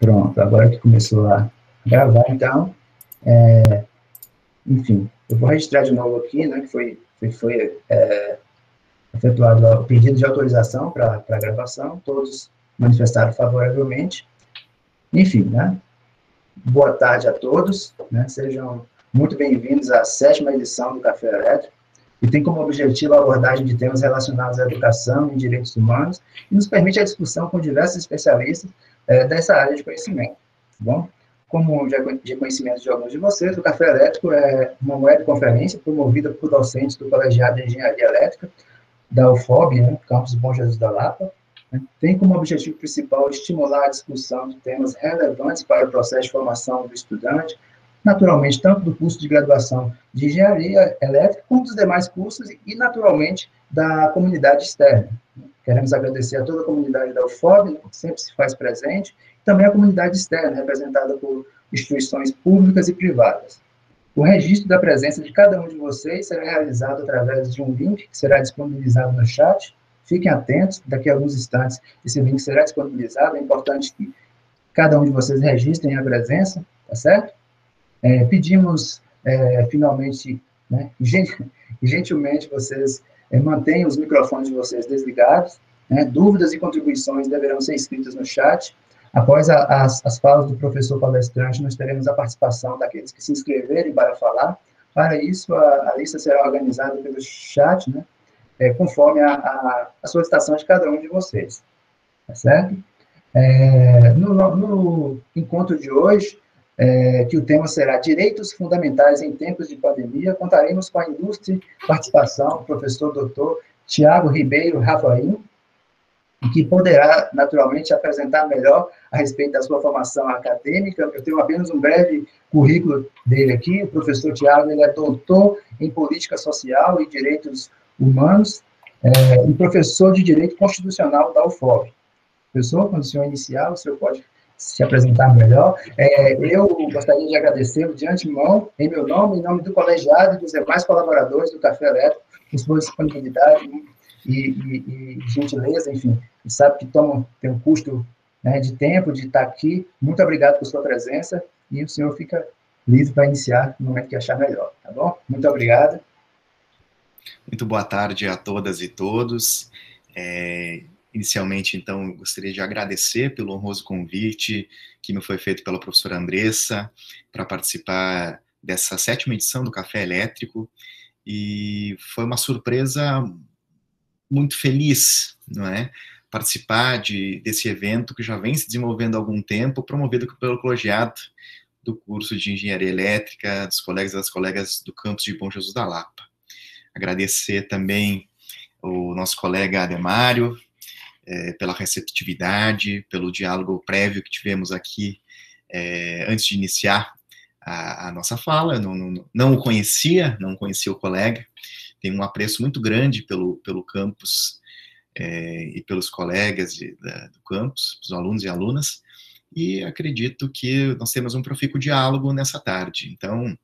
Pronto, agora que começou a gravar, então, enfim, eu vou registrar de novo aqui, né, que foi efetuado o pedido de autorização para a gravação, todos manifestaram favoravelmente. Enfim, né, boa tarde a todos, né, sejam muito bem-vindos à 7ª edição do Café Elétrico, que tem como objetivo a abordagem de temas relacionados à educação e direitos humanos, e nos permite a discussão com diversos especialistas dessa área de conhecimento, tá bom? Como já de conhecimento de alguns de vocês, o Café Elétrico é uma webconferência promovida por docentes do Colegiado de Engenharia Elétrica, da UFOB, né, campus Bom Jesus da Lapa, né, tem como objetivo principal estimular a discussão de temas relevantes para o processo de formação do estudante, naturalmente, tanto do curso de graduação de Engenharia Elétrica, como dos demais cursos e, naturalmente, da comunidade externa. Queremos agradecer a toda a comunidade da UFOB, né, que sempre se faz presente, e também a comunidade externa, representada por instituições públicas e privadas. O registro da presença de cada um de vocês será realizado através de um link que será disponibilizado no chat. Fiquem atentos, daqui a alguns instantes esse link será disponibilizado. É importante que cada um de vocês registrem a presença, tá certo? Pedimos, finalmente, né, gentilmente, vocês mantenham os microfones de vocês desligados, né, dúvidas e contribuições deverão ser escritas no chat. Após as falas do professor palestrante, nós teremos a participação daqueles que se inscreverem para falar. Para isso, a lista será organizada pelo chat, né, conforme a solicitação de cada um de vocês, tá certo? No encontro de hoje, que o tema será Direitos Fundamentais em Tempos de Pandemia, contaremos com a ilustre participação do professor doutor Tiago Ribeiro Rafaim, que poderá, naturalmente, apresentar melhor a respeito da sua formação acadêmica. Eu tenho apenas um breve currículo dele aqui. O professor Tiago, ele é doutor em Política Social e Direitos Humanos e professor de Direito Constitucional da UFOB. Professor, quando o senhor iniciar, o senhor pode se apresentar melhor. Eu gostaria de agradecer de antemão, em meu nome, em nome do colegiado e dos demais colaboradores do Café Elétrico, por sua disponibilidade e gentileza, enfim, sabe que tem um custo, né, de tempo, de estar aqui. Muito obrigado por sua presença, e o senhor fica livre para iniciar no momento que achar melhor, tá bom? Muito obrigado. Muito boa tarde a todas e todos. Inicialmente, então, gostaria de agradecer pelo honroso convite que me foi feito pela professora Andressa para participar dessa 7ª edição do Café Elétrico, e foi uma surpresa muito feliz, não é? Participar desse evento que já vem se desenvolvendo há algum tempo, promovido pelo colegiado do curso de Engenharia Elétrica, dos colegas e das colegas do campus de Bom Jesus da Lapa. Agradecer também o nosso colega Ademário, pela receptividade, pelo diálogo prévio que tivemos aqui antes de iniciar a nossa fala. Eu não o conhecia, não conhecia o colega. Tenho um apreço muito grande pelo campus e pelos colegas do campus, os alunos e alunas, e acredito que nós temos um profícuo diálogo nessa tarde. Então,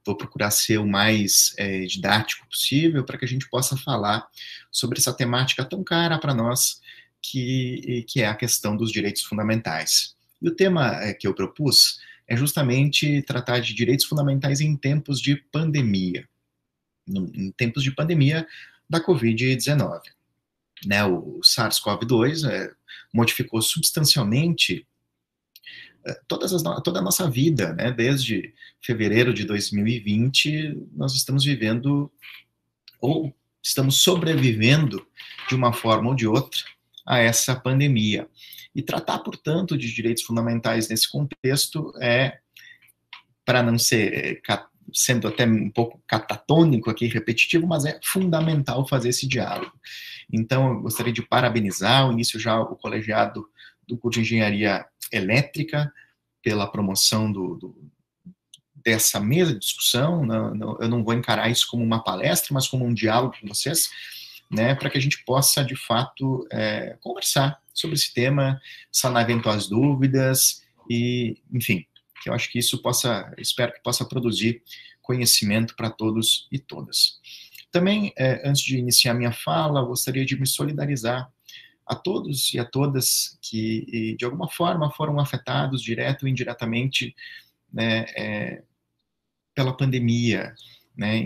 vou procurar ser o mais didático possível para que a gente possa falar sobre essa temática tão cara para nós, que é a questão dos direitos fundamentais. E o tema que eu propus é justamente tratar de direitos fundamentais em tempos de pandemia. Em tempos de pandemia da Covid-19. Né, o SARS-CoV-2 modificou substancialmente toda a nossa vida, né? Desde fevereiro de 2020, nós estamos vivendo, ou estamos sobrevivendo, de uma forma ou de outra, a essa pandemia. E tratar, portanto, de direitos fundamentais nesse contexto para não ser, sendo até um pouco catatônico aqui, repetitivo, mas é fundamental fazer esse diálogo. Então, eu gostaria de parabenizar o início já o colegiado do curso de Engenharia Elétrica pela promoção dessa mesa de discussão. Eu não vou encarar isso como uma palestra, mas como um diálogo com vocês, né, para que a gente possa, de fato, conversar sobre esse tema, sanar eventuais dúvidas e, enfim, que eu acho que isso espero que possa produzir conhecimento para todos e todas. Também, antes de iniciar minha fala, gostaria de me solidarizar a todos e a todas que, de alguma forma, foram afetados, direto ou indiretamente, né, pela pandemia, né,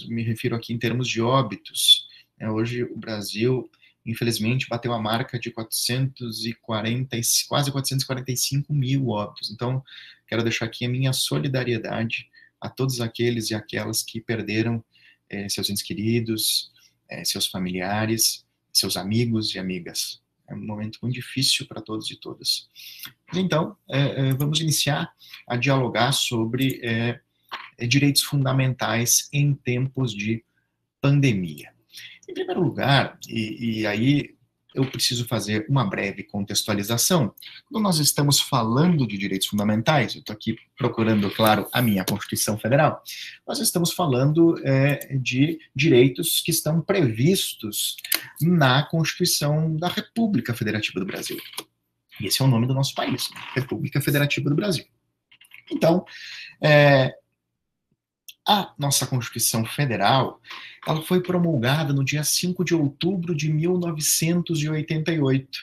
me refiro aqui em termos de óbitos. Hoje o Brasil, infelizmente, bateu a marca de 440, quase 445 mil óbitos. Então, quero deixar aqui a minha solidariedade a todos aqueles e aquelas que perderam seus entes queridos, seus familiares, seus amigos e amigas. É um momento muito difícil para todos e todas. Então, vamos iniciar a dialogar sobre direitos fundamentais em tempos de pandemia. Em primeiro lugar, e aí eu preciso fazer uma breve contextualização. Quando nós estamos falando de direitos fundamentais, eu estou aqui procurando, claro, a minha Constituição Federal, nós estamos falando de direitos que estão previstos na Constituição da República Federativa do Brasil. E esse é o nome do nosso país, República Federativa do Brasil. Então, a nossa Constituição Federal, ela foi promulgada no dia 5 de outubro de 1988.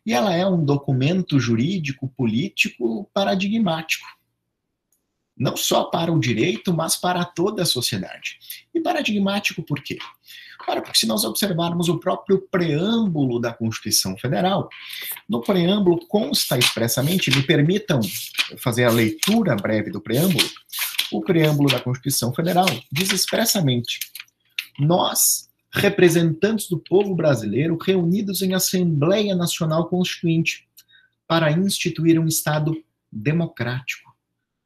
E ela é um documento jurídico, político, paradigmático. Não só para o direito, mas para toda a sociedade. E paradigmático por quê? Porque se nós observarmos o próprio preâmbulo da Constituição Federal, no preâmbulo consta expressamente, me permitam fazer a leitura breve do preâmbulo, o preâmbulo da Constituição Federal diz expressamente: nós, representantes do povo brasileiro, reunidos em Assembleia Nacional Constituinte, para instituir um Estado democrático,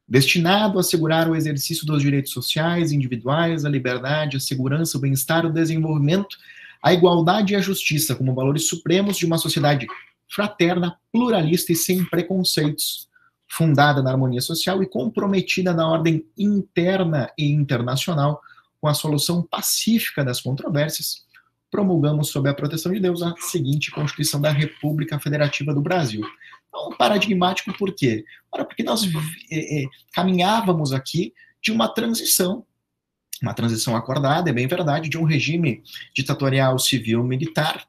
destinado a assegurar o exercício dos direitos sociais, individuais, a liberdade, a segurança, o bem-estar, o desenvolvimento, a igualdade e a justiça como valores supremos de uma sociedade fraterna, pluralista e sem preconceitos, fundada na harmonia social e comprometida na ordem interna e internacional com a solução pacífica das controvérsias, promulgamos sob a proteção de Deus a seguinte Constituição da República Federativa do Brasil. Então, paradigmático por quê? Porque nós caminhávamos aqui de uma transição acordada, é bem verdade, de um regime ditatorial civil-militar,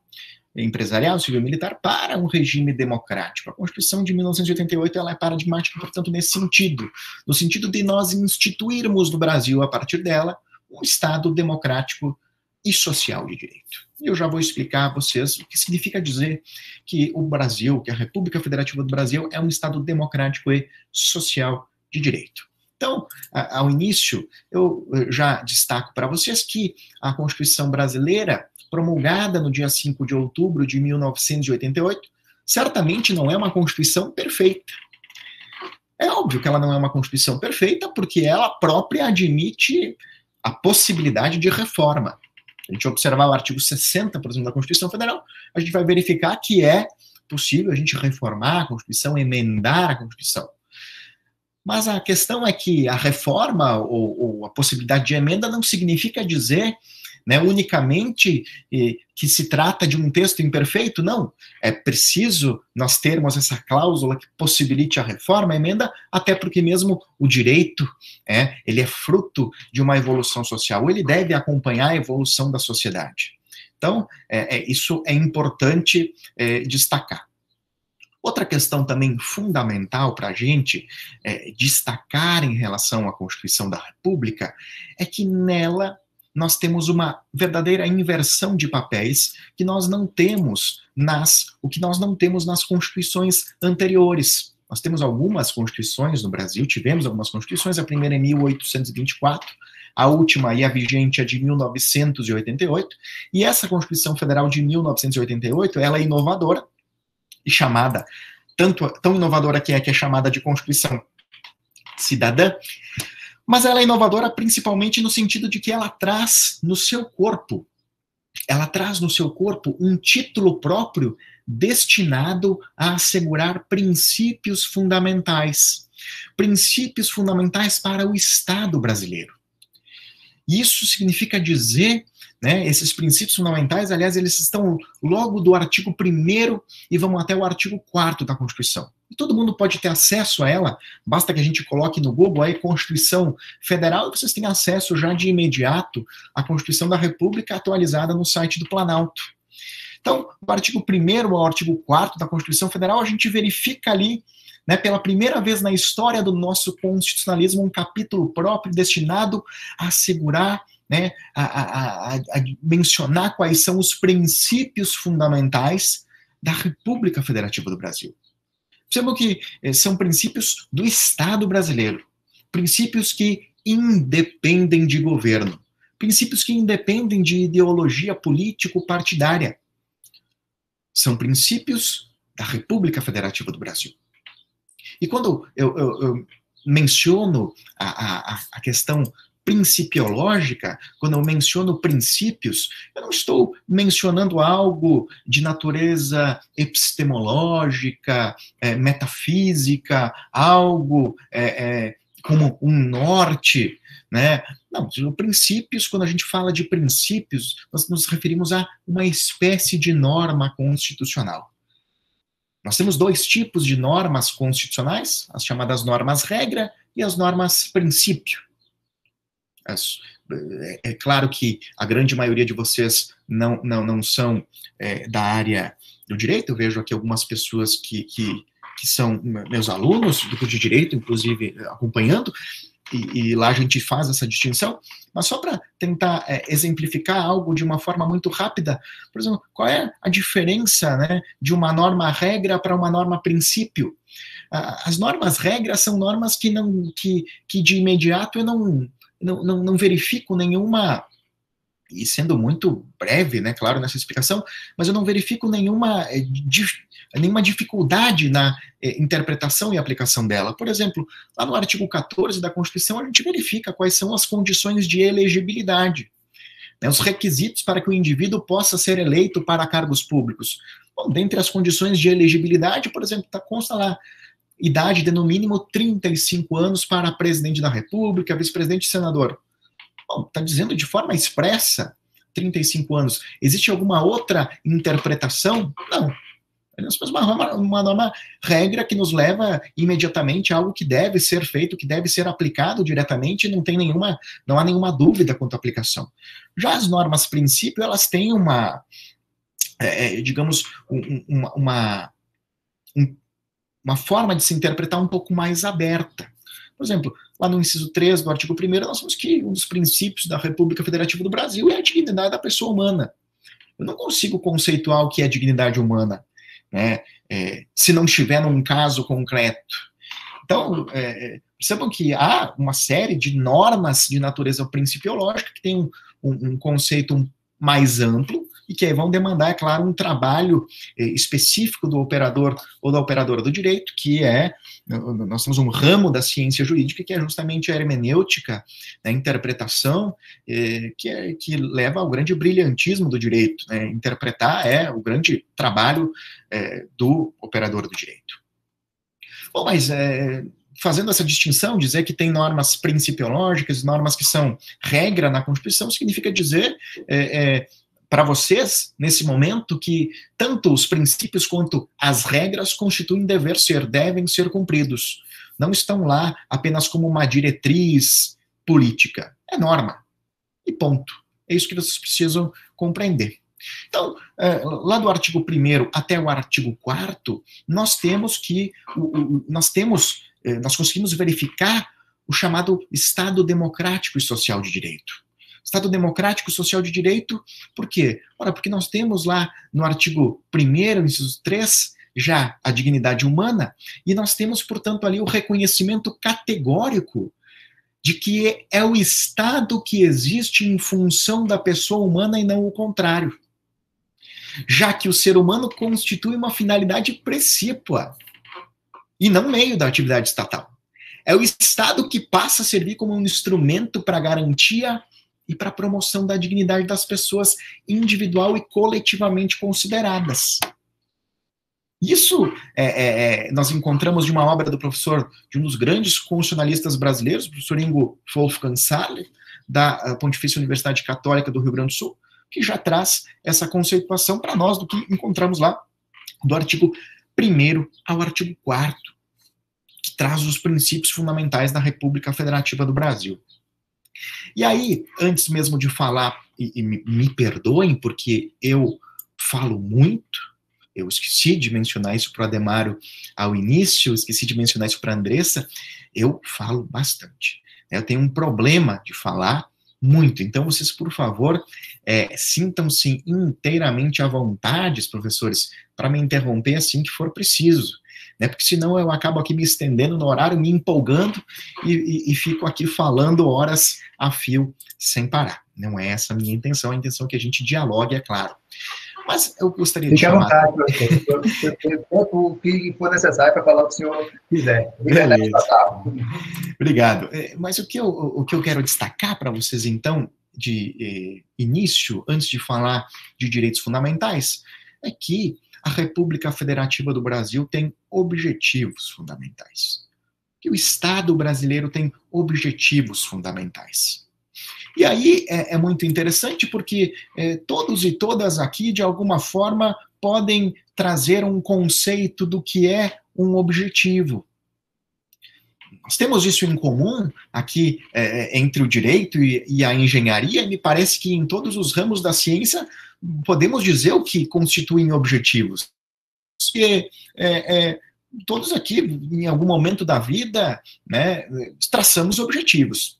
empresarial, civil-militar, para um regime democrático. A Constituição de 1988 ela é paradigmática, portanto, nesse sentido, no sentido de nós instituirmos no Brasil, a partir dela, um Estado democrático e social de direito. E eu já vou explicar a vocês o que significa dizer que o Brasil, que a República Federativa do Brasil é um Estado democrático e social de direito. Então, ao início, eu já destaco para vocês que a Constituição brasileira, promulgada no dia 5 de outubro de 1988, certamente não é uma Constituição perfeita. É óbvio que ela não é uma Constituição perfeita, porque ela própria admite a possibilidade de reforma. A gente observar o artigo 60, por exemplo, da Constituição Federal, a gente vai verificar que é possível a gente reformar a Constituição, emendar a Constituição. Mas a questão é que a reforma ou a possibilidade de emenda não significa dizer, né, unicamente que se trata de um texto imperfeito, não. É preciso nós termos essa cláusula que possibilite a reforma, a emenda, até porque mesmo o direito, ele é fruto de uma evolução social, ele deve acompanhar a evolução da sociedade. Então, isso é importante destacar. Outra questão também fundamental para a gente destacar em relação à Constituição da República é que nela nós temos uma verdadeira inversão de papéis que nós não temos nas constituições anteriores. Nós temos algumas constituições no Brasil, tivemos algumas constituições, a primeira em 1824, a última e a vigente é de 1988, e essa Constituição Federal de 1988, ela é inovadora, e chamada, tão inovadora que é chamada de Constituição Cidadã, mas ela é inovadora principalmente no sentido de que ela traz no seu corpo um título próprio destinado a assegurar princípios fundamentais para o Estado brasileiro. Isso significa dizer, esses princípios fundamentais, aliás, eles estão logo do artigo 1º e vão até o artigo 4º da Constituição. E todo mundo pode ter acesso a ela, basta que a gente coloque no Google aí Constituição Federal e vocês têm acesso já de imediato à Constituição da República atualizada no site do Planalto. Então, do artigo 1º ao artigo 4º da Constituição Federal, a gente verifica ali, né, pela primeira vez na história do nosso constitucionalismo, um capítulo próprio destinado a assegurar, né, a mencionar quais são os princípios fundamentais da República Federativa do Brasil. Percebam que são princípios do Estado brasileiro, princípios que independem de governo, princípios que independem de ideologia político-partidária. São princípios da República Federativa do Brasil. E quando eu menciono a questão principiológica, quando eu menciono princípios, eu não estou mencionando algo de natureza epistemológica, metafísica, algo como um norte, né? Não, princípios, quando a gente fala de princípios, nós nos referimos a uma espécie de norma constitucional. Nós temos dois tipos de normas constitucionais, as chamadas normas regra e as normas princípio. É claro que a grande maioria de vocês não são da área do direito. Eu vejo aqui algumas pessoas que são meus alunos do curso de direito, inclusive acompanhando, e lá a gente faz essa distinção, mas só para tentar exemplificar algo de uma forma muito rápida. Por exemplo, qual é a diferença, né, de uma norma regra para uma norma princípio? As normas regras são normas que de imediato eu não verifico nenhuma, e sendo muito breve, né, claro, nessa explicação, mas eu não verifico nenhuma dificuldade na interpretação e aplicação dela. Por exemplo, lá no artigo 14 da Constituição, a gente verifica quais são as condições de elegibilidade, né, os requisitos para que o indivíduo possa ser eleito para cargos públicos. Bom, dentre as condições de elegibilidade, por exemplo, consta lá, idade de no mínimo 35 anos para presidente da República, vice-presidente e senador. Bom, está dizendo de forma expressa 35 anos. Existe alguma outra interpretação? Não. Nós temos uma norma regra que nos leva imediatamente a algo que deve ser feito, que deve ser aplicado diretamente, não há nenhuma dúvida quanto à aplicação. Já as normas princípio, elas têm digamos, uma forma de se interpretar um pouco mais aberta. Por exemplo, lá no inciso 3 do artigo 1º, nós temos que um dos princípios da República Federativa do Brasil é a dignidade da pessoa humana. Eu não consigo conceituar o que é dignidade humana, né, se não estiver num caso concreto. Então, percebam que há uma série de normas de natureza principiológica que tem um conceito mais amplo, e que aí vão demandar, é claro, um trabalho específico do operador ou da operadora do direito, que nós temos um ramo da ciência jurídica que é justamente a hermenêutica, a interpretação, que leva ao grande brilhantismo do direito, né? Interpretar é o grande trabalho do operador do direito. Bom, mas fazendo essa distinção, dizer que tem normas principiológicas, normas que são regra na Constituição, significa dizer para vocês, nesse momento, que tanto os princípios quanto as regras constituem dever ser, devem ser cumpridos. Não estão lá apenas como uma diretriz política. É norma. E ponto. É isso que vocês precisam compreender. Então, lá do artigo 1º até o artigo 4º, nós conseguimos verificar o chamado Estado Democrático e Social de Direito. Estado Democrático e Social de Direito, por quê? Ora, porque nós temos lá no artigo 1º, inciso 3, já a dignidade humana, e nós temos, portanto, ali o reconhecimento categórico de que é o Estado que existe em função da pessoa humana e não o contrário. Já que o ser humano constitui uma finalidade precípua e não meio da atividade estatal. É o Estado que passa a servir como um instrumento para garantia e para a promoção da dignidade das pessoas individual e coletivamente consideradas. Isso nós encontramos de uma obra do professor, de um dos grandes constitucionalistas brasileiros, o professor Ingo Wolfgang Saller, da Pontifícia Universidade Católica do Rio Grande do Sul, que já traz essa conceituação para nós do que encontramos lá, do artigo 1º ao artigo 4º, que traz os princípios fundamentais da República Federativa do Brasil. E aí, antes mesmo de falar, e me perdoem, porque eu falo muito, eu esqueci de mencionar isso para o Ademário ao início, esqueci de mencionar isso para a Andressa, eu falo bastante. Eu tenho um problema de falar muito, então vocês, por favor, sintam-se inteiramente à vontade, professores, para me interromper assim que for preciso, né? Porque senão eu acabo aqui me estendendo no horário, me empolgando e fico aqui falando horas a fio sem parar. Não é essa a minha intenção, a intenção é que a gente dialogue, é claro. Mas eu gostaria de chamar... Fique à vontade, professor. O que for necessário para falar o que o senhor quiser. Obrigado. Mas o que eu quero destacar para vocês, então, de início, antes de falar de direitos fundamentais, é que a República Federativa do Brasil tem objetivos fundamentais. Que o Estado brasileiro tem objetivos fundamentais. E aí é muito interessante porque todos e todas aqui, de alguma forma, podem trazer um conceito do que é um objetivo. Nós temos isso em comum aqui entre o direito e a engenharia, e me parece que em todos os ramos da ciência podemos dizer o que constituem objetivos. Porque todos aqui, em algum momento da vida, né, traçamos objetivos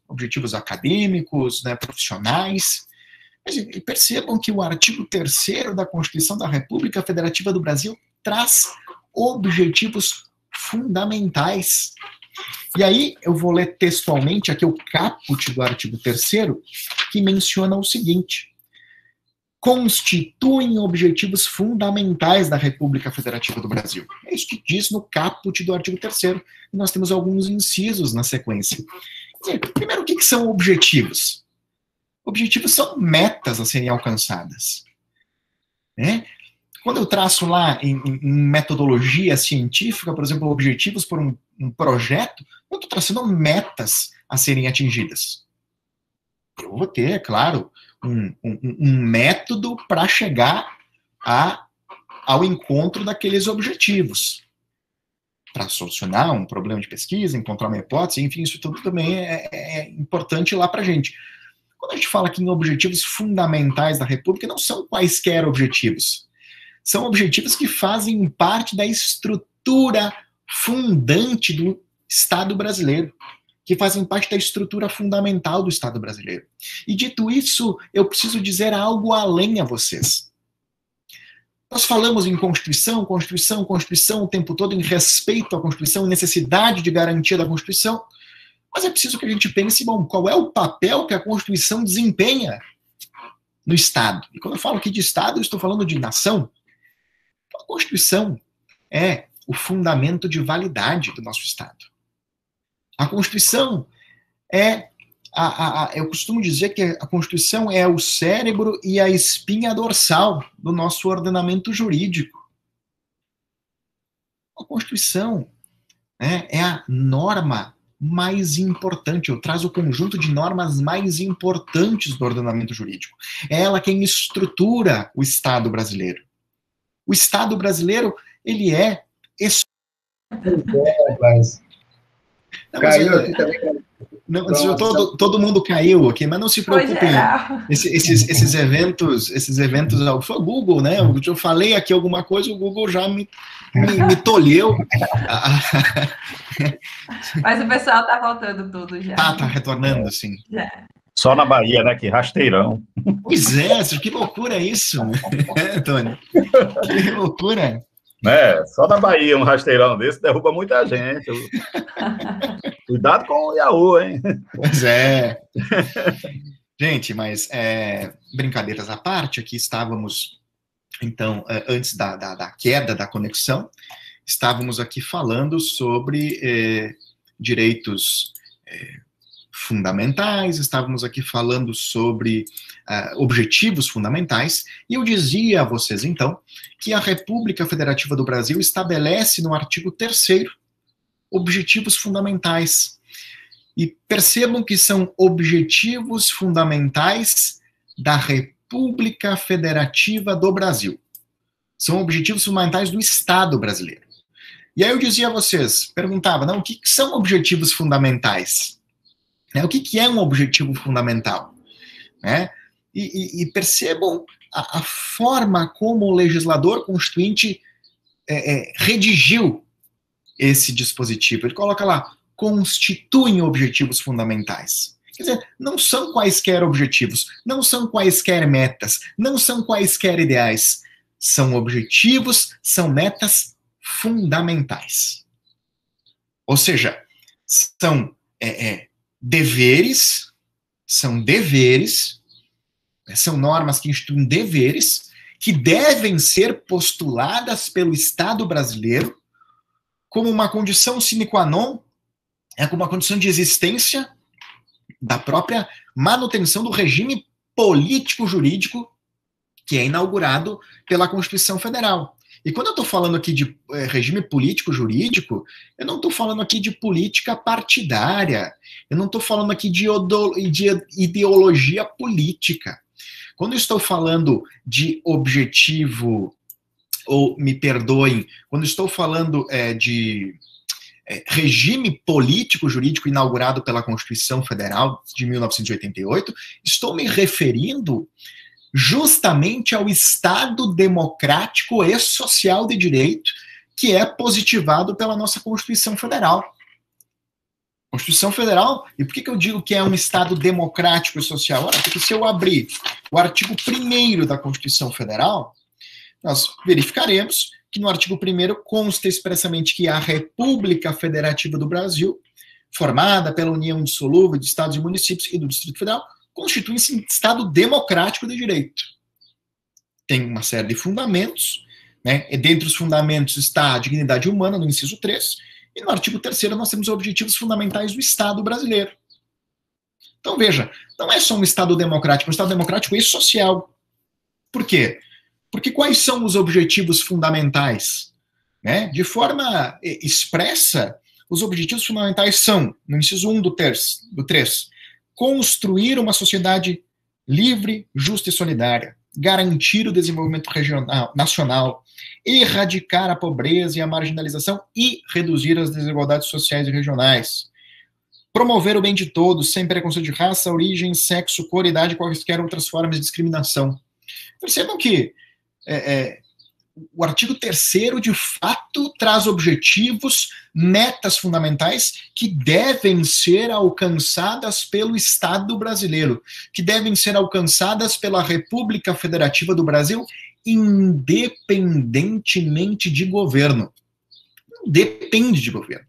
acadêmicos, né, profissionais. Mas percebam que o artigo 3º da Constituição da República Federativa do Brasil traz objetivos fundamentais. E aí eu vou ler textualmente aqui o caput do artigo 3º, que menciona o seguinte: constituem objetivos fundamentais da República Federativa do Brasil. É isso que diz no caput do artigo 3º. E nós temos alguns incisos na sequência. Primeiro, o que são objetivos? Objetivos são metas a serem alcançadas. Né? Quando eu traço lá em metodologia científica, por exemplo, objetivos por um projeto, eu estou traçando metas a serem atingidas. Eu vou ter, é claro, um método para chegar ao encontro daqueles objetivos. Para solucionar um problema de pesquisa, encontrar uma hipótese, enfim, isso tudo também é importante lá para a gente. Quando a gente fala aqui em objetivos fundamentais da República, não são quaisquer objetivos. São objetivos que fazem parte da estrutura fundante do Estado brasileiro, que fazem parte da estrutura fundamental do Estado brasileiro. E dito isso, eu preciso dizer algo além a vocês. Nós falamos em Constituição o tempo todo, em respeito à Constituição, necessidade de garantia da Constituição, mas é preciso que a gente pense, bom, qual é o papel que a Constituição desempenha no Estado? E quando eu falo aqui de Estado, eu estou falando de nação. A Constituição é o fundamento de validade do nosso Estado. A Constituição eu costumo dizer que a Constituição é o cérebro e a espinha dorsal do nosso ordenamento jurídico. A Constituição, né, é a norma mais importante, eu trazo o conjunto de normas mais importantes do ordenamento jurídico. É ela quem estrutura o Estado brasileiro. O Estado brasileiro, ele é... Caiu aqui também. Todo mundo caiu aqui, mas não se preocupem. Esses eventos, foi o Google, né? Eu falei aqui alguma coisa, o Google já me tolheu. Mas o pessoal tá voltando tudo já. Tá retornando, sim. Já. Só na Bahia, né? Que rasteirão. Pois é, que loucura isso, Tony? Que loucura. Né? Só na Bahia um rasteirão desse derruba muita gente. Cuidado com o Yahoo, hein? Pois é. Gente, mas brincadeiras à parte, aqui estávamos, então, antes da queda da conexão, estávamos aqui falando sobre direitos fundamentais, estávamos aqui falando sobre objetivos fundamentais, e eu dizia a vocês, então, que a República Federativa do Brasil estabelece no artigo 3º objetivos fundamentais. E percebam que são objetivos fundamentais da República Federativa do Brasil. São objetivos fundamentais do Estado brasileiro. E aí eu dizia a vocês, perguntava, não, o que são objetivos fundamentais? O que é um objetivo fundamental? E percebam a forma como o legislador constituinte redigiu esse dispositivo. Ele coloca lá, constituem objetivos fundamentais. Quer dizer, não são quaisquer objetivos, não são quaisquer metas, não são quaisquer ideais. São objetivos, são metas fundamentais. Ou seja, são deveres, são normas que instituem deveres que devem ser postuladas pelo Estado brasileiro como uma condição sine qua non, como uma condição de existência da própria manutenção do regime político-jurídico que é inaugurado pela Constituição Federal. E quando eu estou falando aqui de regime político-jurídico, eu não estou falando aqui de política partidária, eu não estou falando aqui de ideologia política. Quando eu estou falando de objetivo, ou me perdoem, quando eu estou falando de regime político-jurídico inaugurado pela Constituição Federal de 1988, estou me referindo justamente ao Estado democrático e social de direito que é positivado pela nossa Constituição Federal. Constituição Federal, e por que eu digo que é um Estado democrático e social? Ora, porque se eu abrir o artigo 1º da Constituição Federal, nós verificaremos que no artigo 1º consta expressamente que a República Federativa do Brasil, formada pela união indissolúvel de estados e municípios e do Distrito Federal, constitui-se um Estado democrático de direito. Tem uma série de fundamentos, né? E dentre os fundamentos está a dignidade humana, no inciso 3, e no artigo 3º nós temos os objetivos fundamentais do Estado brasileiro. Então veja, não é só um Estado democrático, é um Estado democrático e social. Por quê? Porque quais são os objetivos fundamentais? Né? De forma expressa, os objetivos fundamentais são, no inciso 1 do 3, construir uma sociedade livre, justa e solidária, garantir o desenvolvimento regional, nacional, erradicar a pobreza e a marginalização e reduzir as desigualdades sociais e regionais, promover o bem de todos, sem preconceito de raça, origem, sexo, cor, idade e quaisquer outras formas de discriminação. Percebam que o artigo 3º, de fato, traz objetivos, metas fundamentais que devem ser alcançadas pelo Estado brasileiro, que devem ser alcançadas pela República Federativa do Brasil, independentemente de governo. Não depende de governo.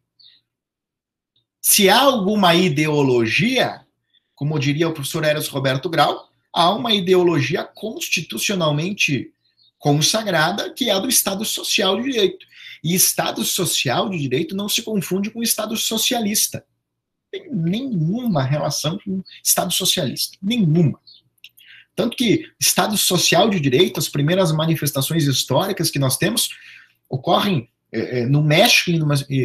Se há alguma ideologia, como diria o professor Eros Roberto Grau, há uma ideologia constitucionalmente consagrada, que é a do Estado Social de Direito. E Estado Social de Direito não se confunde com Estado socialista. Não tem nenhuma relação com Estado socialista. Nenhuma. Tanto que Estado Social de Direito, as primeiras manifestações históricas que nós temos, ocorrem no México,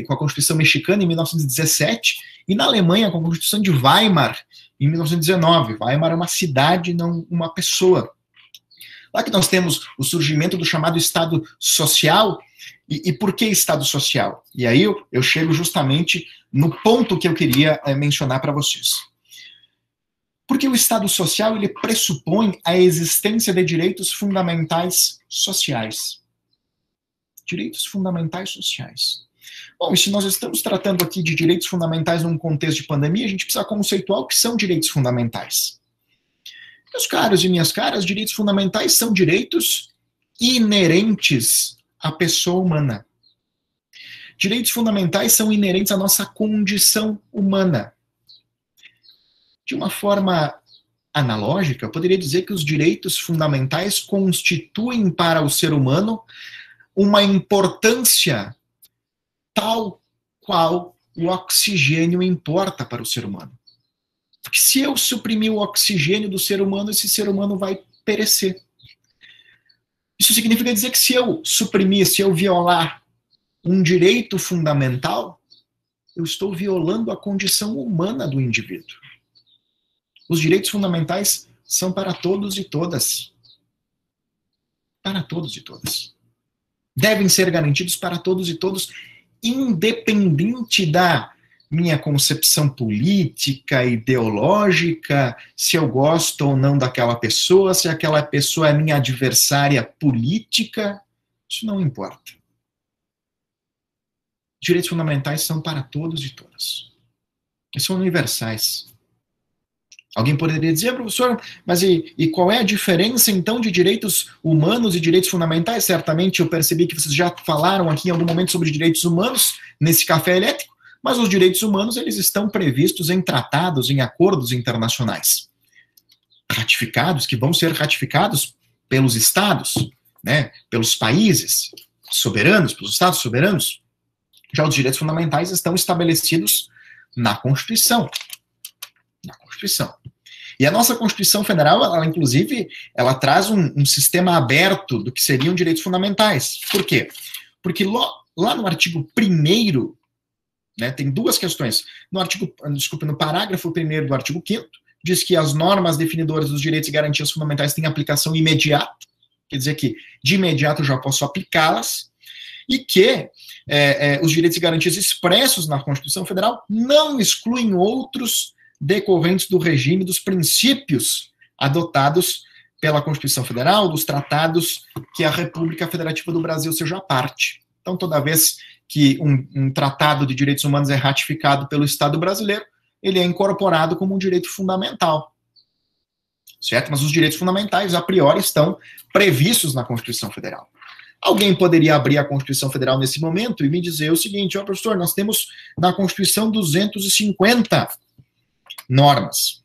com a Constituição Mexicana, em 1917, e na Alemanha, com a Constituição de Weimar, em 1919. Weimar é uma cidade, não uma pessoa. Lá que nós temos o surgimento do chamado Estado Social. E por que Estado Social? E aí eu chego justamente no ponto que eu queria mencionar para vocês. Porque o Estado Social, ele pressupõe a existência de direitos fundamentais sociais. Direitos fundamentais sociais. Bom, e se nós estamos tratando aqui de direitos fundamentais num contexto de pandemia, a gente precisa conceituar o que são direitos fundamentais. Meus caros e minhas caras, direitos fundamentais são direitos inerentes à pessoa humana. Direitos fundamentais são inerentes à nossa condição humana. De uma forma analógica, eu poderia dizer que os direitos fundamentais constituem para o ser humano uma importância tal qual o oxigênio importa para o ser humano. Porque se eu suprimir o oxigênio do ser humano, esse ser humano vai perecer. Isso significa dizer que se eu suprimir, se eu violar um direito fundamental, eu estou violando a condição humana do indivíduo. Os direitos fundamentais são para todos e todas. Para todos e todas. Devem ser garantidos para todos e todos, independente da minha concepção política, ideológica, se eu gosto ou não daquela pessoa, se aquela pessoa é minha adversária política, isso não importa. Direitos fundamentais são para todos e todas. Eles são universais. Alguém poderia dizer, professor, mas e qual é a diferença, então, de direitos humanos e direitos fundamentais? Certamente eu percebi que vocês já falaram aqui em algum momento sobre direitos humanos nesse café elétrico, mas os direitos humanos, eles estão previstos em tratados, em acordos internacionais, ratificados, que vão ser ratificados pelos estados, né, pelos países soberanos, pelos estados soberanos. Já os direitos fundamentais estão estabelecidos na Constituição. Na Constituição. E a nossa Constituição Federal, ela, inclusive, ela traz um sistema aberto do que seriam direitos fundamentais. Por quê? Porque lá no artigo 1º, né, tem duas questões. No parágrafo 1º do artigo 5º, diz que as normas definidoras dos direitos e garantias fundamentais têm aplicação imediata, quer dizer que de imediato eu já posso aplicá-las, e que os direitos e garantias expressos na Constituição Federal não excluem outros decorrentes do regime dos princípios adotados pela Constituição Federal, dos tratados que a República Federativa do Brasil seja parte. Então, toda vez que um tratado de direitos humanos é ratificado pelo Estado brasileiro, ele é incorporado como um direito fundamental. Certo? Mas os direitos fundamentais, a priori, estão previstos na Constituição Federal. Alguém poderia abrir a Constituição Federal nesse momento e me dizer o seguinte, professor, nós temos na Constituição 250 normas,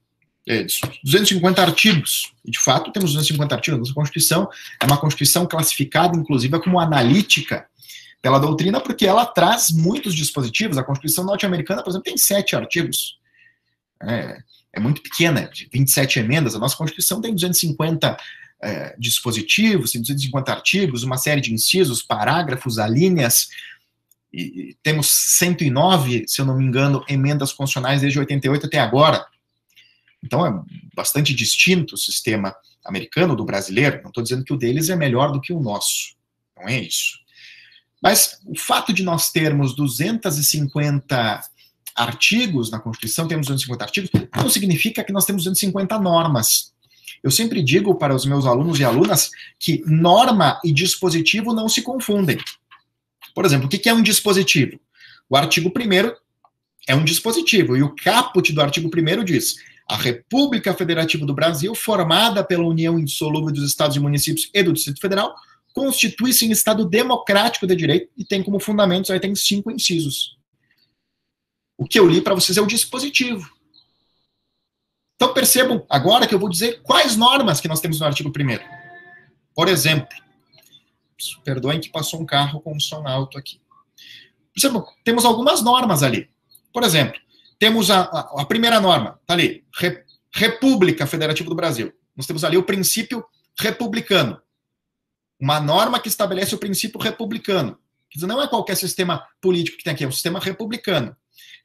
250 artigos, e de fato temos 250 artigos. Nossa Constituição é uma Constituição classificada, inclusive, como analítica pela doutrina, porque ela traz muitos dispositivos. A Constituição norte-americana, por exemplo, tem 7 artigos. É muito pequena, 27 emendas. A nossa Constituição tem 250 dispositivos, tem 250 artigos, uma série de incisos, parágrafos, alíneas, e temos 109, se eu não me engano, emendas constitucionais desde 88 até agora. Então é bastante distinto o sistema americano do brasileiro. Não estou dizendo que o deles é melhor do que o nosso, não é isso. Mas o fato de nós termos 250 artigos na Constituição, temos 250 artigos, não significa que nós temos 250 normas. Eu sempre digo para os meus alunos e alunas que norma e dispositivo não se confundem. Por exemplo, o que é um dispositivo? O artigo 1º é um dispositivo, e o caput do artigo 1º diz: a República Federativa do Brasil, formada pela união indissolúvel dos estados e municípios e do Distrito Federal, constitui-se em Estado democrático de direito e tem como fundamentos, aí tem 5 incisos. O que eu li para vocês é o dispositivo. Então percebam agora que eu vou dizer quais normas que nós temos no artigo 1º. Por exemplo, perdoem que passou um carro com um som alto aqui. Percebam, temos algumas normas ali. Por exemplo, temos a primeira norma, está ali, República Federativa do Brasil. Nós temos ali o princípio republicano. Uma norma que estabelece o princípio republicano. Quer dizer, não é qualquer sistema político que tem aqui, é um sistema republicano.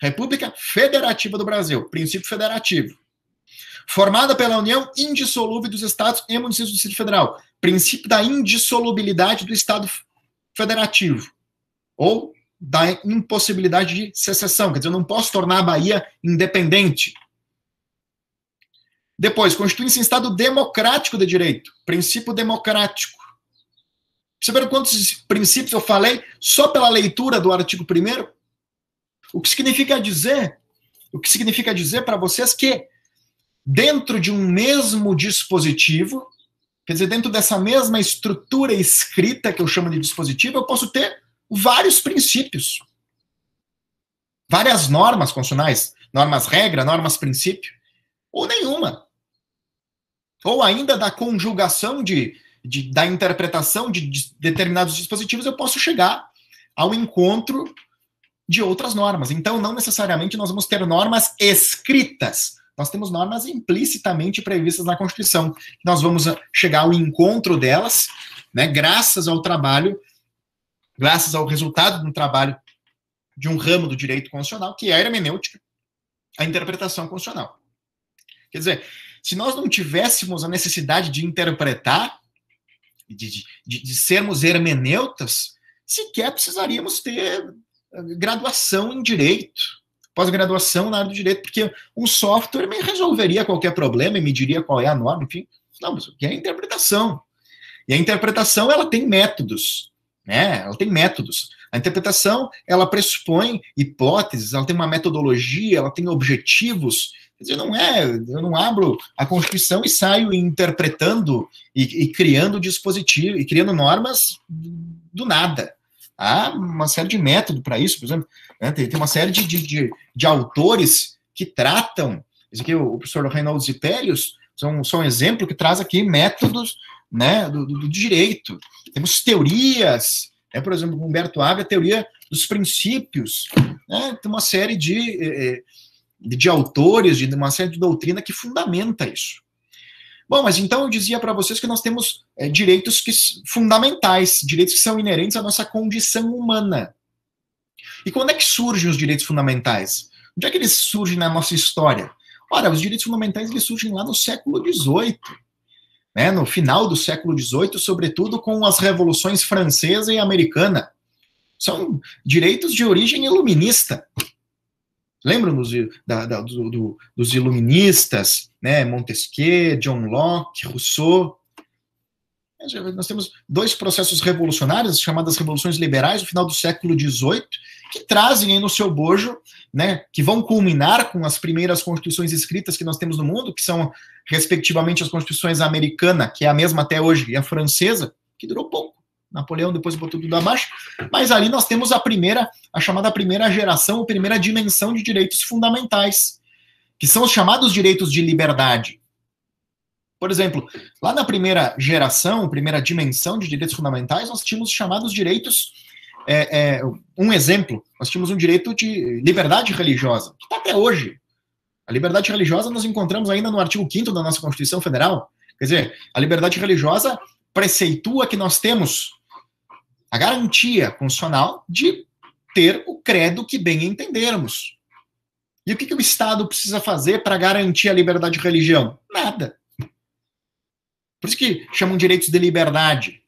República Federativa do Brasil, princípio federativo. Formada pela união indissolúvel dos estados e municípios do Distrito Federal. Princípio da indissolubilidade do Estado federativo. Ou da impossibilidade de secessão. Quer dizer, eu não posso tornar a Bahia independente. Depois, constitui-se em Estado democrático de direito. Princípio democrático. Perceberam quantos princípios eu falei só pela leitura do artigo 1º? O que significa dizer? O que significa dizer para vocês que dentro de um mesmo dispositivo, quer dizer, dentro dessa mesma estrutura escrita que eu chamo de dispositivo, eu posso ter vários princípios, várias normas constitucionais, normas regra, normas princípio, ou nenhuma. Ou ainda da conjugação da interpretação de determinados dispositivos, eu posso chegar ao encontro de outras normas. Então, não necessariamente nós vamos ter normas escritas. Nós temos normas implicitamente previstas na Constituição. Nós vamos chegar ao encontro delas, né, graças ao trabalho, graças ao resultado do trabalho de um ramo do direito constitucional, que é a hermenêutica, a interpretação constitucional. Quer dizer, se nós não tivéssemos a necessidade de interpretar, de sermos hermeneutas, sequer precisaríamos ter graduação em direito, pós-graduação na área do direito, porque um software me resolveria qualquer problema e me diria qual é a norma, enfim. Não, mas o que é a interpretação? E a interpretação, ela tem métodos, né? Ela tem métodos. A interpretação, ela pressupõe hipóteses, ela tem uma metodologia, ela tem objetivos. Quer dizer, eu não abro a Constituição e saio interpretando e criando dispositivo, e criando normas do nada. Há uma série de métodos para isso, por exemplo, né? Tem uma série de autores que tratam, esse aqui, o professor Reinaldo Zipelius, são um exemplo que traz aqui métodos, né, do direito. Temos teorias, né, por exemplo, Humberto Águia, a teoria dos princípios, né, tem uma série de autores, de uma série de doutrina que fundamenta isso. Bom, mas então eu dizia para vocês que nós temos direitos fundamentais, direitos que são inerentes à nossa condição humana. E quando é que surgem os direitos fundamentais? Onde é que eles surgem na nossa história? Ora, os direitos fundamentais eles surgem lá no século XVIII, né, no final do século XVIII, sobretudo com as revoluções francesa e americana. São direitos de origem iluminista. Lembram dos iluministas, né, Montesquieu, John Locke, Rousseau? Nós temos dois processos revolucionários, chamadas revoluções liberais, no final do século XVIII, que trazem aí no seu bojo, né, que vão culminar com as primeiras constituições escritas que nós temos no mundo, que são, respectivamente, as constituições americana, que é a mesma até hoje, e a francesa, que durou pouco. Napoleão depois botou tudo abaixo, mas ali nós temos a chamada primeira geração, a primeira dimensão de direitos fundamentais, que são os chamados direitos de liberdade. Por exemplo, lá na primeira geração, primeira dimensão de direitos fundamentais, nós tínhamos chamados direitos, um exemplo, nós tínhamos um direito de liberdade religiosa, que está até hoje. A liberdade religiosa nós encontramos ainda no artigo 5º da nossa Constituição Federal. Quer dizer, a liberdade religiosa preceitua que nós temos a garantia constitucional de ter o credo que bem entendermos. E o que o Estado precisa fazer para garantir a liberdade de religião? Nada. Por isso que chamam direitos de liberdade.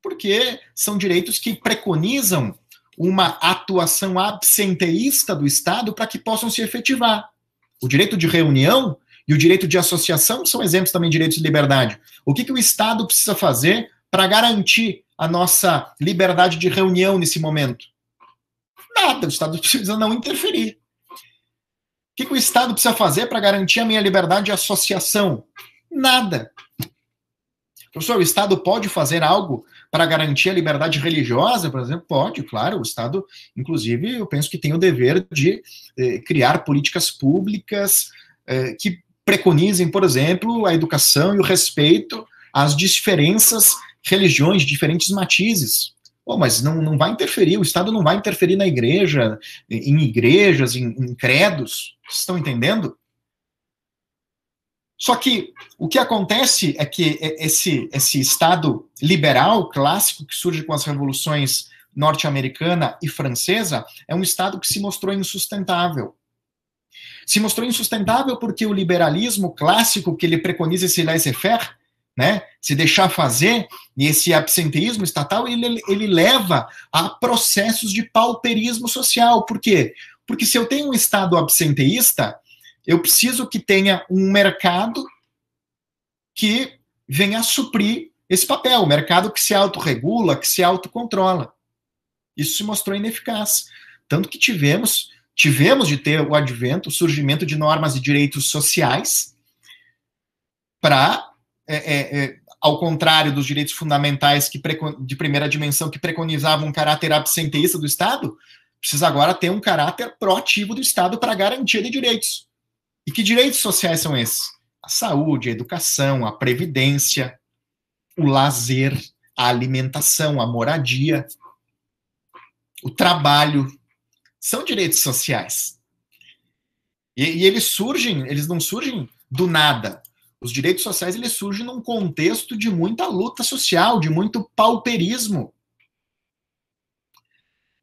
Porque são direitos que preconizam uma atuação absenteísta do Estado para que possam se efetivar. O direito de reunião e o direito de associação são exemplos também de direitos de liberdade. O que o Estado precisa fazer para garantir a nossa liberdade de reunião nesse momento? Nada, o Estado precisa não interferir. O que o Estado precisa fazer para garantir a minha liberdade de associação? Nada. Professor, o Estado pode fazer algo para garantir a liberdade religiosa, por exemplo? Pode, claro. O Estado, inclusive, eu penso que tem o dever de criar políticas públicas que preconizem, por exemplo, a educação e o respeito às diferenças religiões, diferentes matizes. Mas não vai interferir, o Estado não vai interferir na igreja, em igrejas, em credos. Vocês estão entendendo? Só que o que acontece é que esse Estado liberal, clássico, que surge com as revoluções norte-americana e francesa, é um Estado que se mostrou insustentável. Se mostrou insustentável porque o liberalismo clássico, que ele preconiza esse laissez-faire, né, se deixar fazer, e esse absenteísmo estatal, ele leva a processos de pauperismo social. Por quê? Porque se eu tenho um Estado absenteísta, eu preciso que tenha um mercado que venha a suprir esse papel, um mercado que se autorregula, que se autocontrola. Isso se mostrou ineficaz. Tanto que tivemos de ter o advento, o surgimento de normas e direitos sociais para, ao contrário dos direitos fundamentais de primeira dimensão que preconizavam um caráter absenteísta do Estado, precisa agora ter um caráter proativo do Estado para garantia de direitos. E que direitos sociais são esses? A saúde, a educação, a previdência, o lazer, a alimentação, a moradia, o trabalho. São direitos sociais. E eles não surgem do nada. Os direitos sociais, eles surgem num contexto de muita luta social, de muito pauperismo.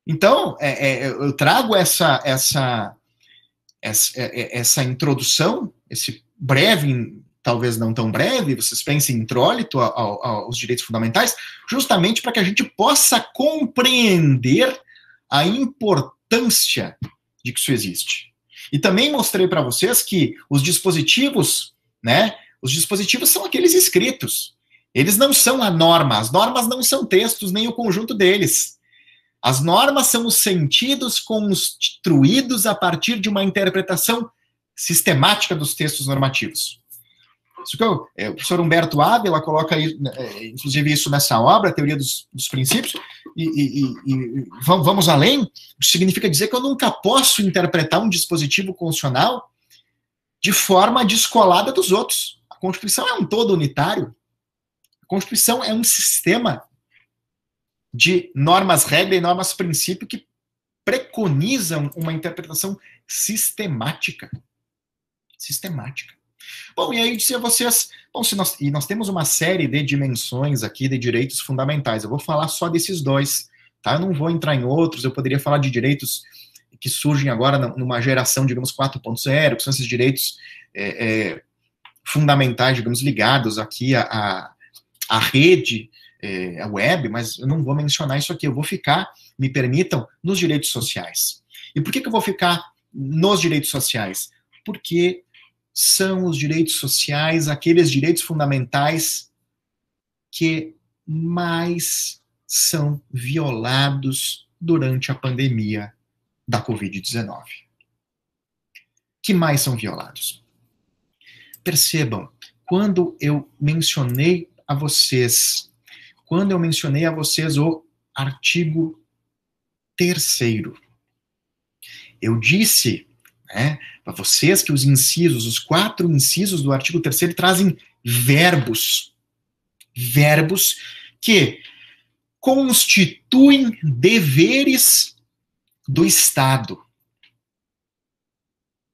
Então, eu trago essa introdução, esse breve, talvez não tão breve, vocês pensem intrólito aos direitos fundamentais, justamente para que a gente possa compreender a importância de que isso existe. E também mostrei para vocês que os dispositivos, né, os dispositivos são aqueles escritos. Eles não são a norma, as normas não são textos, nem o conjunto deles. As normas são os sentidos construídos a partir de uma interpretação sistemática dos textos normativos. Isso que o professor Humberto Ávila coloca, inclusive, isso nessa obra, a Teoria dos Princípios, e vamos além, isso significa dizer que eu nunca posso interpretar um dispositivo constitucional de forma descolada dos outros. A Constituição é um todo unitário. A Constituição é um sistema de normas-regra e normas-princípio que preconizam uma interpretação sistemática. Sistemática. Bom, e aí eu disse a vocês, bom, nós temos uma série de dimensões aqui de direitos fundamentais. Eu vou falar só desses dois, tá? Eu não vou entrar em outros, eu poderia falar de direitos que surgem agora numa geração, digamos, 4.0, que são esses direitos fundamentais, digamos, ligados aqui à rede, a web, mas eu não vou mencionar isso aqui, eu vou ficar, me permitam, nos direitos sociais. E por que eu vou ficar nos direitos sociais? Porque são os direitos sociais, aqueles direitos fundamentais que mais são violados durante a pandemia da Covid-19. Que mais são violados? Percebam, quando eu mencionei a vocês o artigo 3º, eu disse, né, para vocês que os incisos, os 4 incisos do artigo 3º trazem verbos que constituem deveres do Estado.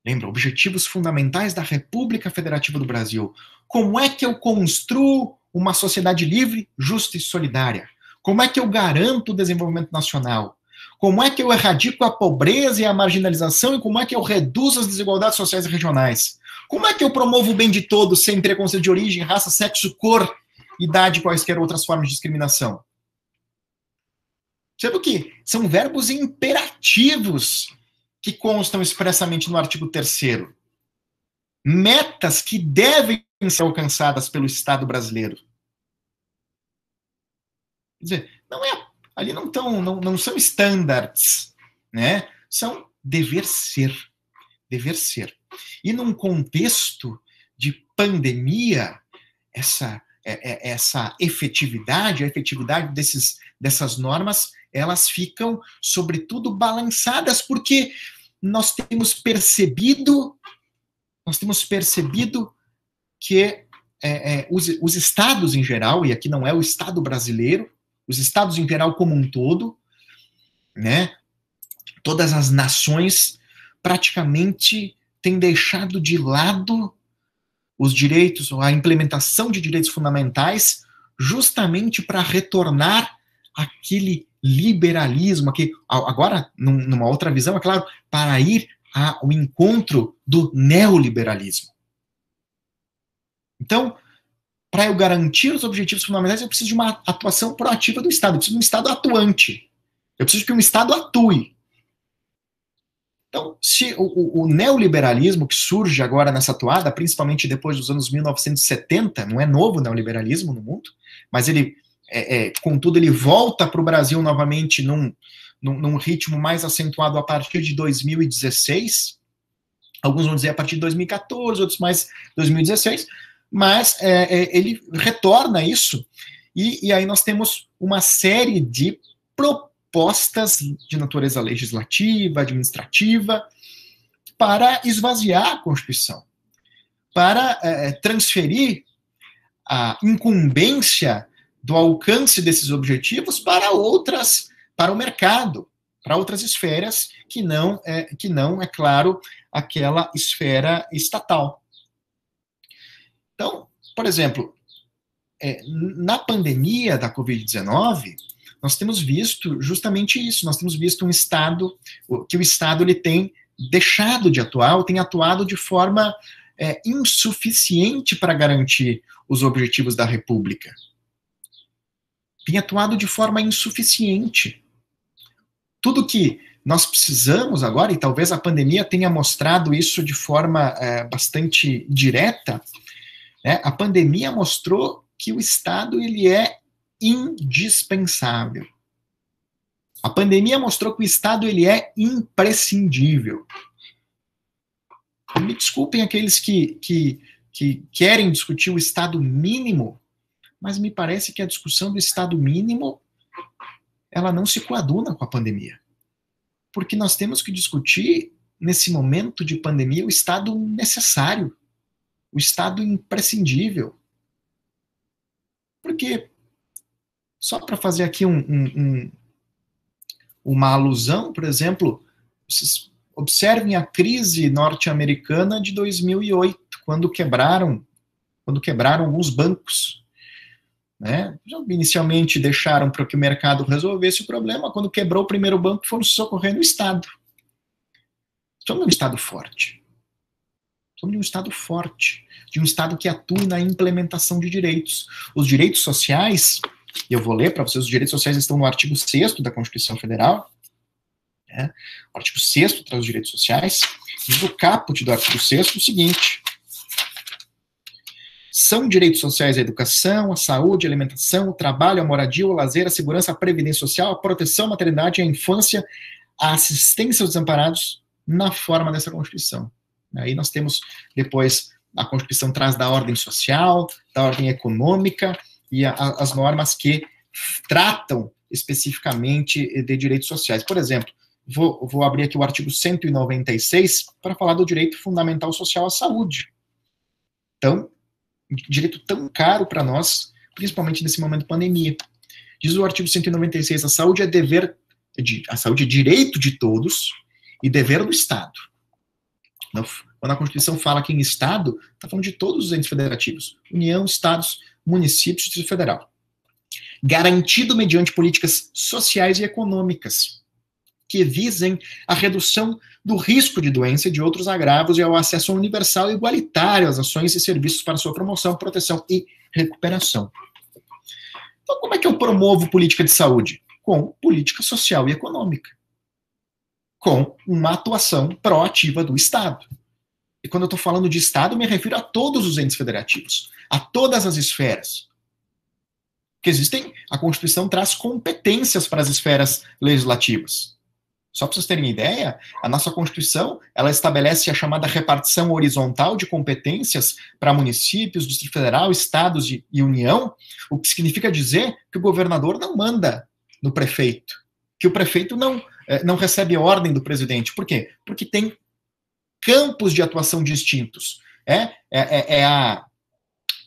Lembra, objetivos fundamentais da República Federativa do Brasil. Como é que eu construo uma sociedade livre, justa e solidária? Como é que eu garanto o desenvolvimento nacional? Como é que eu erradico a pobreza e a marginalização e como é que eu reduzo as desigualdades sociais e regionais? Como é que eu promovo o bem de todos sem preconceito de origem, raça, sexo, cor, idade e quaisquer outras formas de discriminação? Sabe o que? São verbos imperativos que constam expressamente no artigo 3º. Metas que devem ser alcançadas pelo Estado brasileiro. Quer dizer, ali não são standards, né? São dever ser. Dever ser. E num contexto de pandemia, essa efetividade, a efetividade dessas normas, elas ficam, sobretudo, balançadas, porque nós temos percebido que os estados em geral, e aqui não é o Estado brasileiro, os estados em geral como um todo, né, todas as nações praticamente têm deixado de lado os direitos, a implementação de direitos fundamentais, justamente para retornar àquele liberalismo, agora, numa outra visão, é claro, para ir ao encontro do neoliberalismo. Então, para eu garantir os objetivos fundamentais, eu preciso de uma atuação proativa do Estado, eu preciso de um Estado atuante, eu preciso que um Estado atue. Então, se o neoliberalismo que surge agora nessa atuada, principalmente depois dos anos 1970, não é novo o neoliberalismo no mundo, mas ele, contudo, ele volta para o Brasil novamente num ritmo mais acentuado a partir de 2016, alguns vão dizer a partir de 2014, outros mais 2016, mas ele retorna isso, e aí nós temos uma série de propostas de natureza legislativa, administrativa, para esvaziar a Constituição, para transferir a incumbência do alcance desses objetivos para o mercado, para outras esferas que não, é claro, aquela esfera estatal. Então, por exemplo, na pandemia da Covid-19, nós temos visto justamente isso, nós temos visto que o Estado ele tem deixado de atuar, ou tem atuado de forma insuficiente para garantir os objetivos da República. Tem atuado de forma insuficiente. tudo que nós precisamos agora, e talvez a pandemia tenha mostrado isso de forma bastante direta, né? A pandemia mostrou que o Estado ele é indispensável. A pandemia mostrou que o Estado ele é imprescindível. Me desculpem aqueles que querem discutir o Estado mínimo, mas me parece que a discussão do Estado mínimo ela não se coaduna com a pandemia. Porque nós temos que discutir, nesse momento de pandemia, o Estado necessário, o Estado imprescindível. Porque, só para fazer aqui uma alusão, por exemplo, vocês observem a crise norte-americana de 2008, quando quebraram alguns bancos. Né? Inicialmente deixaram para que o mercado resolvesse o problema, quando quebrou o primeiro banco, foram socorrendo o Estado. Somos um Estado forte. Somos de um Estado forte, de um Estado que atue na implementação de direitos. Os direitos sociais, eu vou ler para vocês, os direitos sociais estão no artigo 6º da Constituição Federal. Né? O artigo 6º traz os direitos sociais, diz o caput do artigo 6º o seguinte: são direitos sociais a educação, a saúde, a alimentação, o trabalho, a moradia, o lazer, a segurança, a previdência social, a proteção à maternidade, a infância, a assistência aos desamparados na forma dessa Constituição. Aí nós temos, depois, a Constituição traz da ordem social, da ordem econômica e as normas que tratam especificamente de direitos sociais. Por exemplo, vou abrir aqui o artigo 196 para falar do direito fundamental social à saúde. Então, direito tão caro para nós, principalmente nesse momento de pandemia. Diz o artigo 196, a saúde é direito de todos e dever do Estado. Quando a Constituição fala aqui em Estado, está falando de todos os entes federativos, União, Estados, municípios e Distrito Federal. Garantido mediante políticas sociais e econômicas que visem a redução do risco de doença e de outros agravos e ao acesso universal e igualitário às ações e serviços para sua promoção, proteção e recuperação. Então, como é que eu promovo política de saúde? Com política social e econômica. Com uma atuação proativa do Estado. E quando eu estou falando de Estado, eu me refiro a todos os entes federativos, a todas as esferas. Porque a Constituição traz competências para as esferas legislativas. Só para vocês terem ideia, a nossa Constituição, ela estabelece a chamada repartição horizontal de competências para municípios, Distrito Federal, Estados e União, o que significa dizer que o governador não manda no prefeito, que o prefeito não recebe ordem do presidente. Por quê? Porque tem campos de atuação distintos.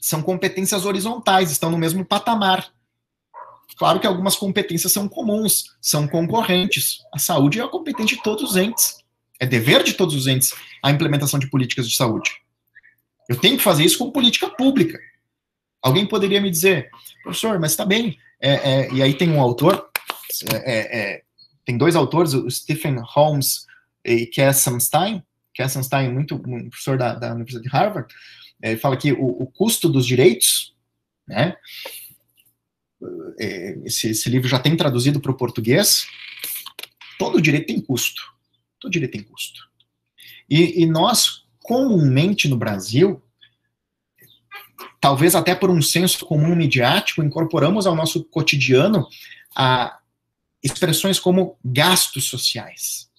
São competências horizontais, estão no mesmo patamar. Claro que algumas competências são comuns, são concorrentes. A saúde é a competente de todos os entes. É dever de todos os entes a implementação de políticas de saúde. Eu tenho que fazer isso com política pública. Alguém poderia me dizer, professor, mas está bem. E aí tem um autor, tem dois autores, o Stephen Holmes e Kassenstein, um professor da Universidade de Harvard, ele fala que o custo dos direitos, né? Esse livro já tem traduzido para o português. Todo direito tem custo. Todo direito tem custo. E nós, comumente no Brasil, talvez até por um senso comum midiático, incorporamos ao nosso cotidiano expressões como gastos sociais.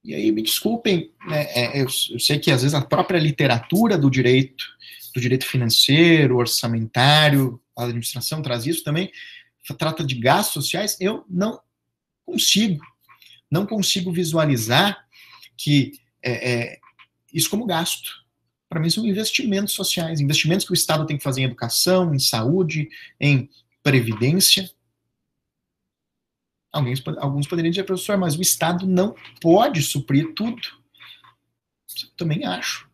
E aí, me desculpem, né, eu sei que às vezes a própria literatura do direito financeiro, orçamentário, a administração traz isso também, trata de gastos sociais, eu não consigo visualizar que isso como gasto. Para mim são investimentos sociais, investimentos que o Estado tem que fazer em educação, em saúde, em previdência. Alguns poderiam dizer, professor, mas o Estado não pode suprir tudo. Eu também acho.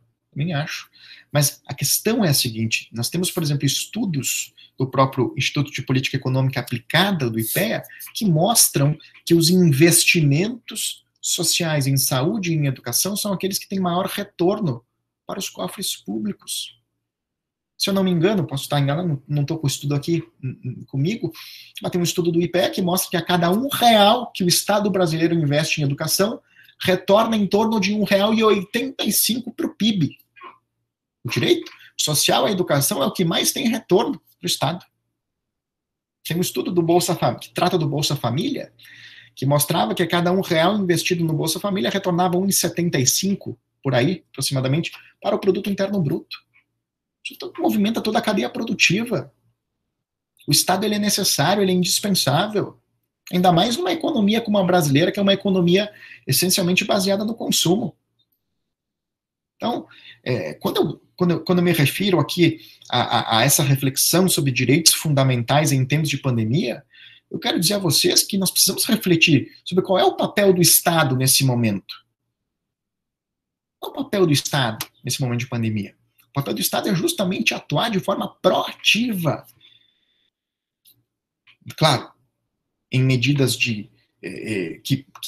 Mas a questão é a seguinte, nós temos, por exemplo, estudos do próprio Instituto de Política Econômica Aplicada, do IPEA, que mostram que os investimentos sociais em saúde e em educação são aqueles que têm maior retorno para os cofres públicos. se eu não me engano, posso estar enganado, não estou com o estudo aqui comigo, mas tem um estudo do IPEA que mostra que a cada R$1 que o Estado brasileiro investe em educação, retorna em torno de R$1,85 para o PIB. O direito social à educação é o que mais tem retorno para o Estado. Tem um estudo do Bolsa Família, que trata do Bolsa Família, que mostrava que a cada R$1 investido no Bolsa Família retornava R$1,75, por aí, aproximadamente, para o Produto Interno Bruto. Isso movimenta toda a cadeia produtiva. O Estado ele é necessário, ele é indispensável. Ainda mais numa economia como a brasileira, que é uma economia essencialmente baseada no consumo. Então, quando eu me refiro aqui a essa reflexão sobre direitos fundamentais em tempos de pandemia, eu quero dizer a vocês que nós precisamos refletir sobre qual é o papel do Estado nesse momento. Qual é o papel do Estado nesse momento de pandemia? O papel do Estado é justamente atuar de forma proativa. Claro, em medidas que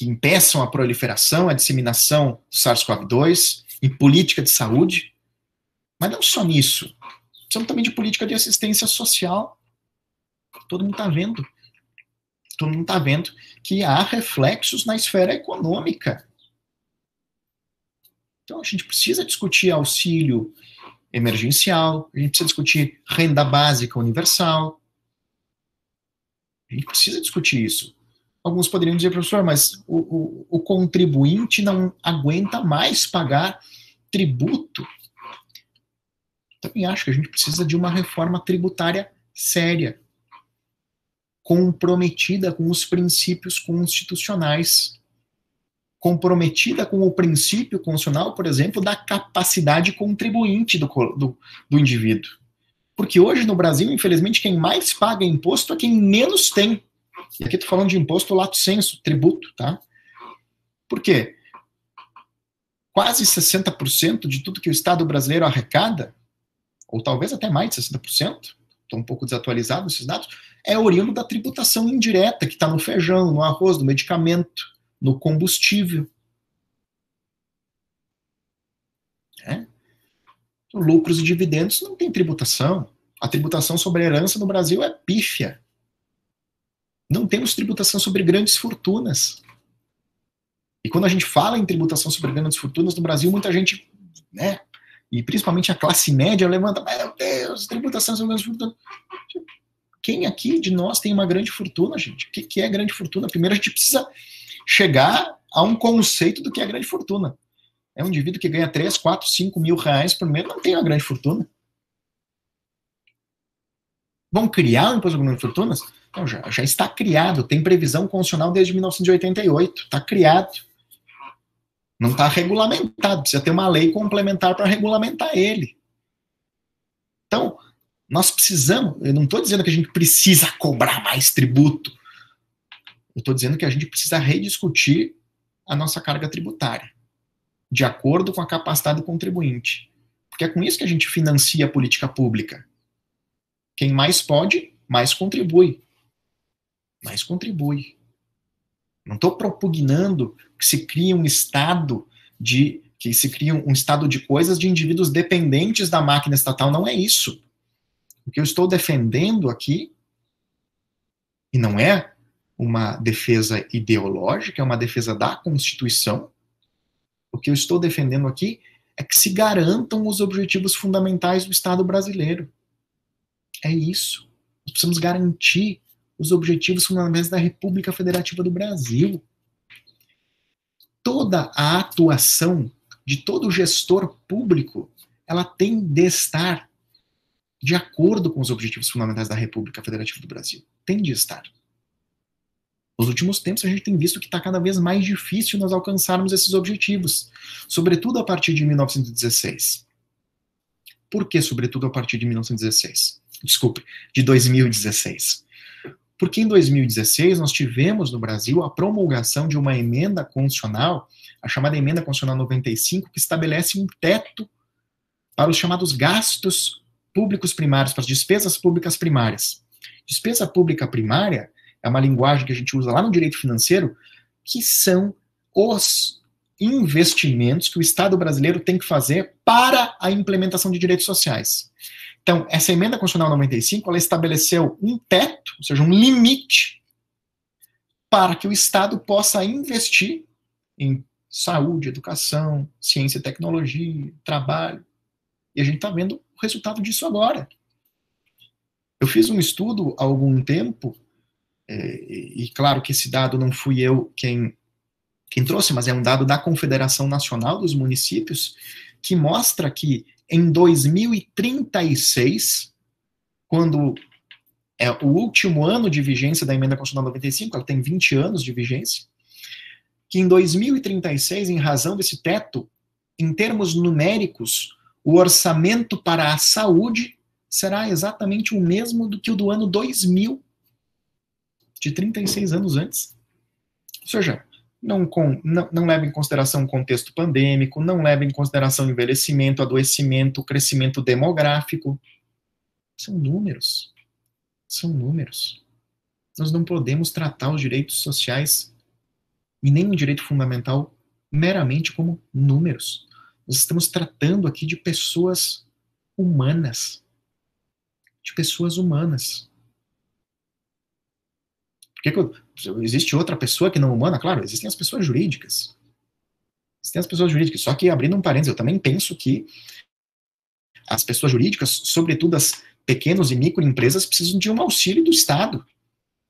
impeçam a proliferação, a disseminação do SARS-CoV-2, em política de saúde, mas não só nisso. Precisamos também de política de assistência social. Todo mundo está vendo. Todo mundo está vendo que há reflexos na esfera econômica. Então a gente precisa discutir auxílio emergencial, a gente precisa discutir renda básica universal. A gente precisa discutir isso. Alguns poderiam dizer, professor, mas o contribuinte não aguenta mais pagar tributo. Também acho que a gente precisa de uma reforma tributária séria, comprometida com os princípios constitucionais, comprometida com o princípio constitucional, por exemplo, da capacidade contribuinte do indivíduo. Porque hoje no Brasil, infelizmente, quem mais paga imposto é quem menos tem. E aqui estou falando de imposto lato sensu, tributo, tá? Por quê? Quase 60% de tudo que o Estado brasileiro arrecada, ou talvez até mais de 60%, estou um pouco desatualizado esses dados, é oriundo da tributação indireta, que está no feijão, no arroz, no medicamento, no combustível. Lucros e dividendos não tem tributação. A tributação sobre a herança no Brasil é pífia. Não temos tributação sobre grandes fortunas. E quando a gente fala em tributação sobre grandes fortunas no Brasil, muita gente, né, e principalmente a classe média, levanta, meu Deus, tributação sobre grandes fortunas. Quem aqui de nós tem uma grande fortuna, gente? O que é grande fortuna? Primeiro a gente precisa chegar a um conceito do que é grande fortuna. É um indivíduo que ganha 3, 4, 5 mil reais por mês, não tem uma grande fortuna. Vão criar o imposto sobre grandes fortunas? Não, já está criado, tem previsão constitucional desde 1988, está criado. Não está regulamentado, precisa ter uma lei complementar para regulamentar ele. Então, nós precisamos, eu não estou dizendo que a gente precisa cobrar mais tributo, eu estou dizendo que a gente precisa rediscutir a nossa carga tributária, de acordo com a capacidade do contribuinte. Porque é com isso que a gente financia a política pública. Quem mais pode, mais contribui. Mais contribui. Não estou propugnando que se crie um estado de coisas de indivíduos dependentes da máquina estatal. Não é isso. O que eu estou defendendo aqui, e não é uma defesa ideológica, é uma defesa da Constituição. O que eu estou defendendo aqui é que se garantam os objetivos fundamentais do Estado brasileiro. É isso. Nós precisamos garantir os objetivos fundamentais da República Federativa do Brasil. Toda a atuação de todo gestor público, ela tem de estar de acordo com os objetivos fundamentais da República Federativa do Brasil. Tem de estar. Nos últimos tempos, a gente tem visto que está cada vez mais difícil nós alcançarmos esses objetivos, sobretudo a partir de 1916. Por que, sobretudo, a partir de 1916? Desculpe, de 2016. Porque em 2016 nós tivemos no Brasil a promulgação de uma emenda constitucional, a chamada Emenda Constitucional 95, que estabelece um teto para os chamados gastos públicos primários, para as despesas públicas primárias. Despesa pública primária é uma linguagem que a gente usa lá no direito financeiro, que são os investimentos que o Estado brasileiro tem que fazer para a implementação de direitos sociais. Então, essa emenda constitucional 95, ela estabeleceu um teto, ou seja, um limite, para que o Estado possa investir em saúde, educação, ciência e tecnologia, trabalho. E a gente está vendo o resultado disso agora. Eu fiz um estudo há algum tempo, e claro que esse dado não fui eu quem trouxe, mas é um dado da Confederação Nacional dos Municípios, que mostra que em 2036, quando é o último ano de vigência da Emenda Constitucional 95, ela tem 20 anos de vigência, que em 2036, em razão desse teto, em termos numéricos, o orçamento para a saúde será exatamente o mesmo do que o do ano 2000, de 36 anos antes. Ou seja, não leva em consideração o contexto pandêmico, não leva em consideração o envelhecimento, adoecimento, o crescimento demográfico. São números. São números. Nós não podemos tratar os direitos sociais e nem o direito fundamental meramente como números. Nós estamos tratando aqui de pessoas humanas. De pessoas humanas. Existe outra pessoa que não é humana? Claro, existem as pessoas jurídicas. Existem as pessoas jurídicas. Só que, abrindo um parênteses, eu também penso que as pessoas jurídicas, sobretudo as pequenas e microempresas, precisam de um auxílio do Estado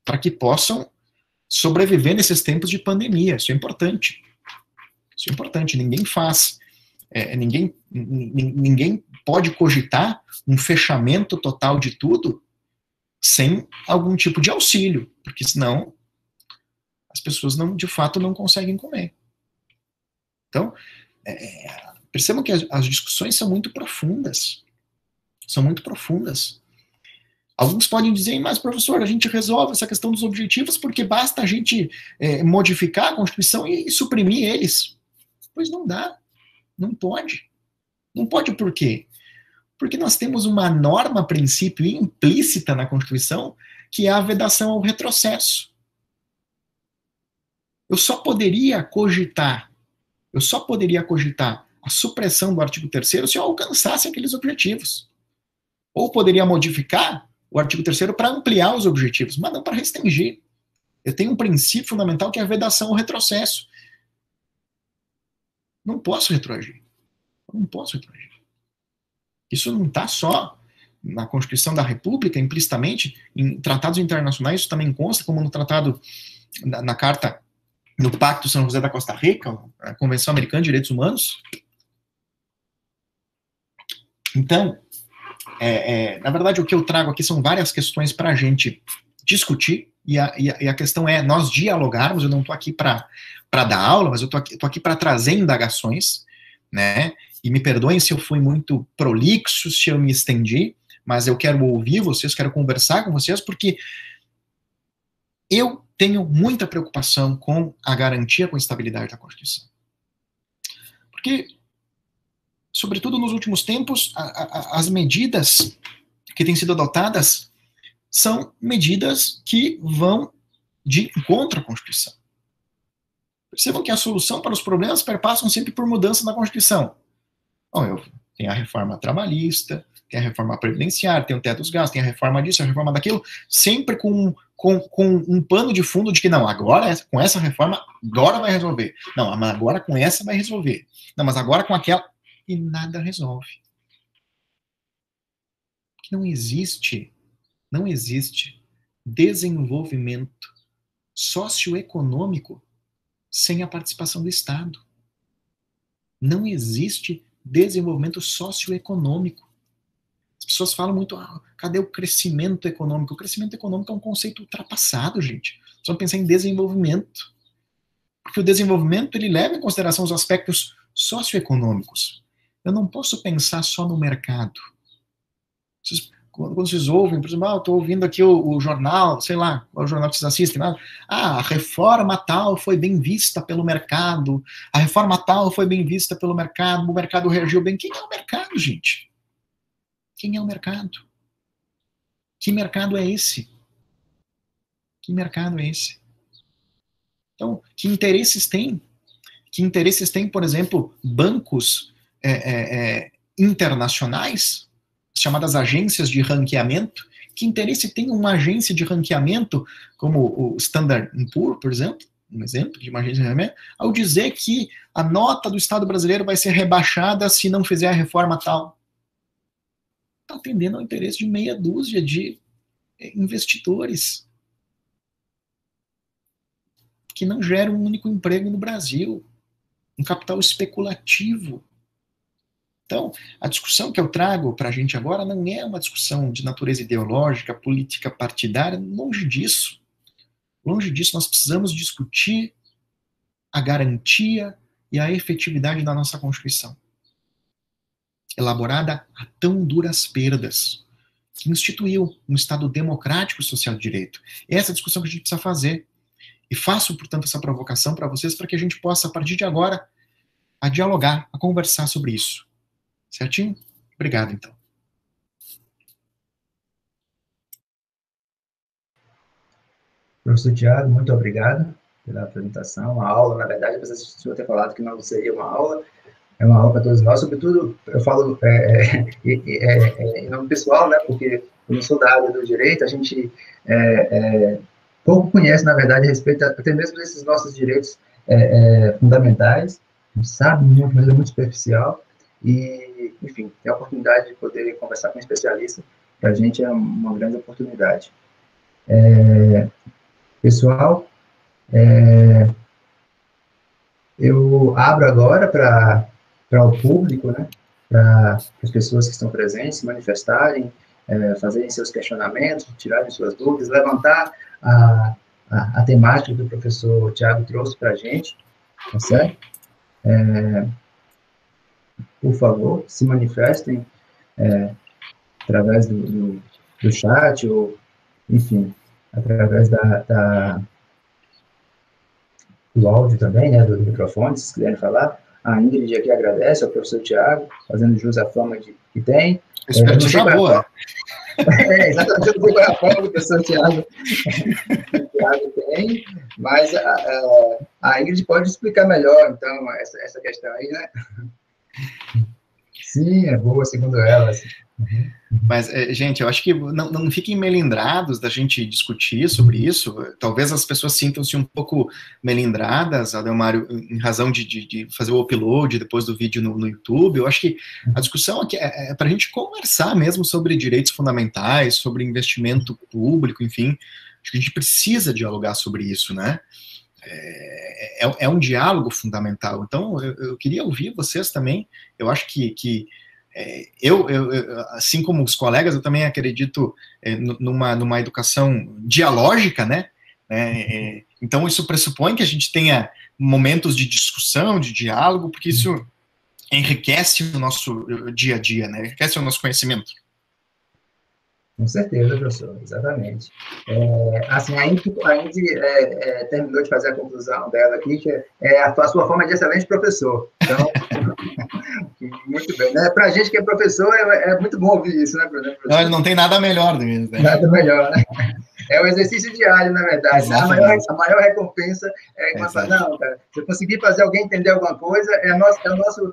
para que possam sobreviver nesses tempos de pandemia. Isso é importante. Isso é importante. Ninguém faz. Ninguém pode cogitar um fechamento total de tudo sem algum tipo de auxílio, porque senão as pessoas de fato não conseguem comer. Então, percebam que as discussões são muito profundas. São muito profundas. Alguns podem dizer, mas professor, a gente resolve essa questão dos objetivos porque basta a gente modificar a Constituição e suprimir eles. Pois não dá. Não pode. Não pode por quê? Porque nós temos uma norma, princípio implícita na Constituição, que é a vedação ao retrocesso. Eu só poderia cogitar a supressão do artigo 3º se eu alcançasse aqueles objetivos. Ou poderia modificar o artigo 3º para ampliar os objetivos, mas não para restringir. Eu tenho um princípio fundamental que é a vedação ao retrocesso. Não posso retroagir. Não posso retroagir. Isso não está só na Constituição da República, implicitamente, em tratados internacionais, isso também consta, como no tratado, na carta, no Pacto São José da Costa Rica, a Convenção Americana de Direitos Humanos. Então, na verdade, o que eu trago aqui são várias questões para a gente discutir, e a questão é nós dialogarmos. Eu não estou aqui para dar aula, mas eu estou aqui para trazer indagações, né? E me perdoem se eu fui muito prolixo, se eu me estendi, mas eu quero ouvir vocês, quero conversar com vocês, porque eu tenho muita preocupação com a garantia com a estabilidade da Constituição. Porque, sobretudo nos últimos tempos, as medidas que têm sido adotadas são medidas que vão de encontro à Constituição. Percebam que a solução para os problemas perpassam sempre por mudança na Constituição. Bom, tem a reforma trabalhista, tem a reforma previdenciária, tem o teto dos gastos, tem a reforma disso, a reforma daquilo, sempre com um pano de fundo de que não, agora com essa reforma, agora vai resolver. Não, mas agora com essa vai resolver. Não, mas agora com aquela... E nada resolve. Não existe desenvolvimento socioeconômico sem a participação do Estado. Não existe desenvolvimento socioeconômico. As pessoas falam muito, cadê o crescimento econômico? O crescimento econômico é um conceito ultrapassado, gente. Só pensar em desenvolvimento. Porque o desenvolvimento, ele leva em consideração os aspectos socioeconômicos. Eu não posso pensar só no mercado. Quando vocês ouvem, por exemplo, eu estou ouvindo aqui o jornal, sei lá, o jornal que vocês assistem, a reforma tal foi bem vista pelo mercado, a reforma tal foi bem vista pelo mercado, o mercado reagiu bem. Quem é o mercado, gente? Quem é o mercado? Que mercado é esse? Que mercado é esse? Então, que interesses tem? Que interesses tem, por exemplo, bancos internacionais chamadas agências de ranqueamento. Que interesse tem uma agência de ranqueamento, como o Standard & Poor's, por exemplo, um exemplo de uma agência de ranqueamento, ao dizer que a nota do Estado brasileiro vai ser rebaixada se não fizer a reforma tal? Está atendendo ao interesse de meia dúzia de investidores que não geram um único emprego no Brasil, um capital especulativo. Então, a discussão que eu trago para a gente agora não é uma discussão de natureza ideológica, política partidária, longe disso. Longe disso, nós precisamos discutir a garantia e a efetividade da nossa Constituição, elaborada a tão duras perdas, que instituiu um Estado democrático e social de direito. Essa é a discussão que a gente precisa fazer. E faço, portanto, essa provocação para vocês, para que a gente possa, a partir de agora, a dialogar, a conversar sobre isso. Certinho? Obrigado, então. Professor Tiago, muito obrigado pela apresentação. A aula, na verdade, apesar de o senhor ter falado que não seria uma aula, é uma aula para todos nós. Sobretudo, eu falo em nome pessoal, né, porque eu não sou da área do direito, a gente pouco conhece, na verdade, a respeito até mesmo desses nossos direitos fundamentais. A gente sabe muito, mas é muito superficial. E, enfim, ter a oportunidade de poder conversar com um especialista, para a gente é uma grande oportunidade. Pessoal, eu abro agora para o público, né, para as pessoas que estão presentes se manifestarem, fazerem seus questionamentos, tirarem suas dúvidas, levantar a temática que o professor Tiago trouxe para a gente, tá certo? Por favor, se manifestem através do chat, ou, enfim, através do áudio também, né, do microfone, se quiserem falar. A Ingrid aqui agradece ao professor Tiago, fazendo jus à fama que tem. Eu espero que seja boa. Exatamente, eu não sei qual é a forma que o professor Tiago tem, mas a Ingrid pode explicar melhor, então, essa questão aí, né? Sim, é boa, segundo ela. Assim. Mas, gente, eu acho que não fiquem melindrados da gente discutir sobre isso. Talvez as pessoas sintam-se um pouco melindradas, Adelmário, em razão de fazer o upload depois do vídeo no YouTube. Eu acho que a discussão aqui é para a gente conversar mesmo sobre direitos fundamentais, sobre investimento público, enfim. Acho que a gente precisa dialogar sobre isso, né? É um diálogo fundamental. Então, eu queria ouvir vocês também. Eu acho que eu, assim como os colegas, eu também acredito numa educação dialógica, né? Então, isso pressupõe que a gente tenha momentos de discussão, de diálogo, porque isso enriquece o nosso dia a dia, né? Enriquece o nosso conhecimento. Com certeza, professor, exatamente. Assim, a Ingrid terminou de fazer a conclusão dela aqui, que é a sua forma de excelente professor. Então, muito bem, né? Para a gente que é professor, é muito bom ouvir isso, né, professor? Não, não tem nada melhor do que isso, né? Nada melhor, né? É um exercício diário, na verdade. A maior recompensa é quando fala, não, cara, se eu conseguir fazer alguém entender alguma coisa, é o nosso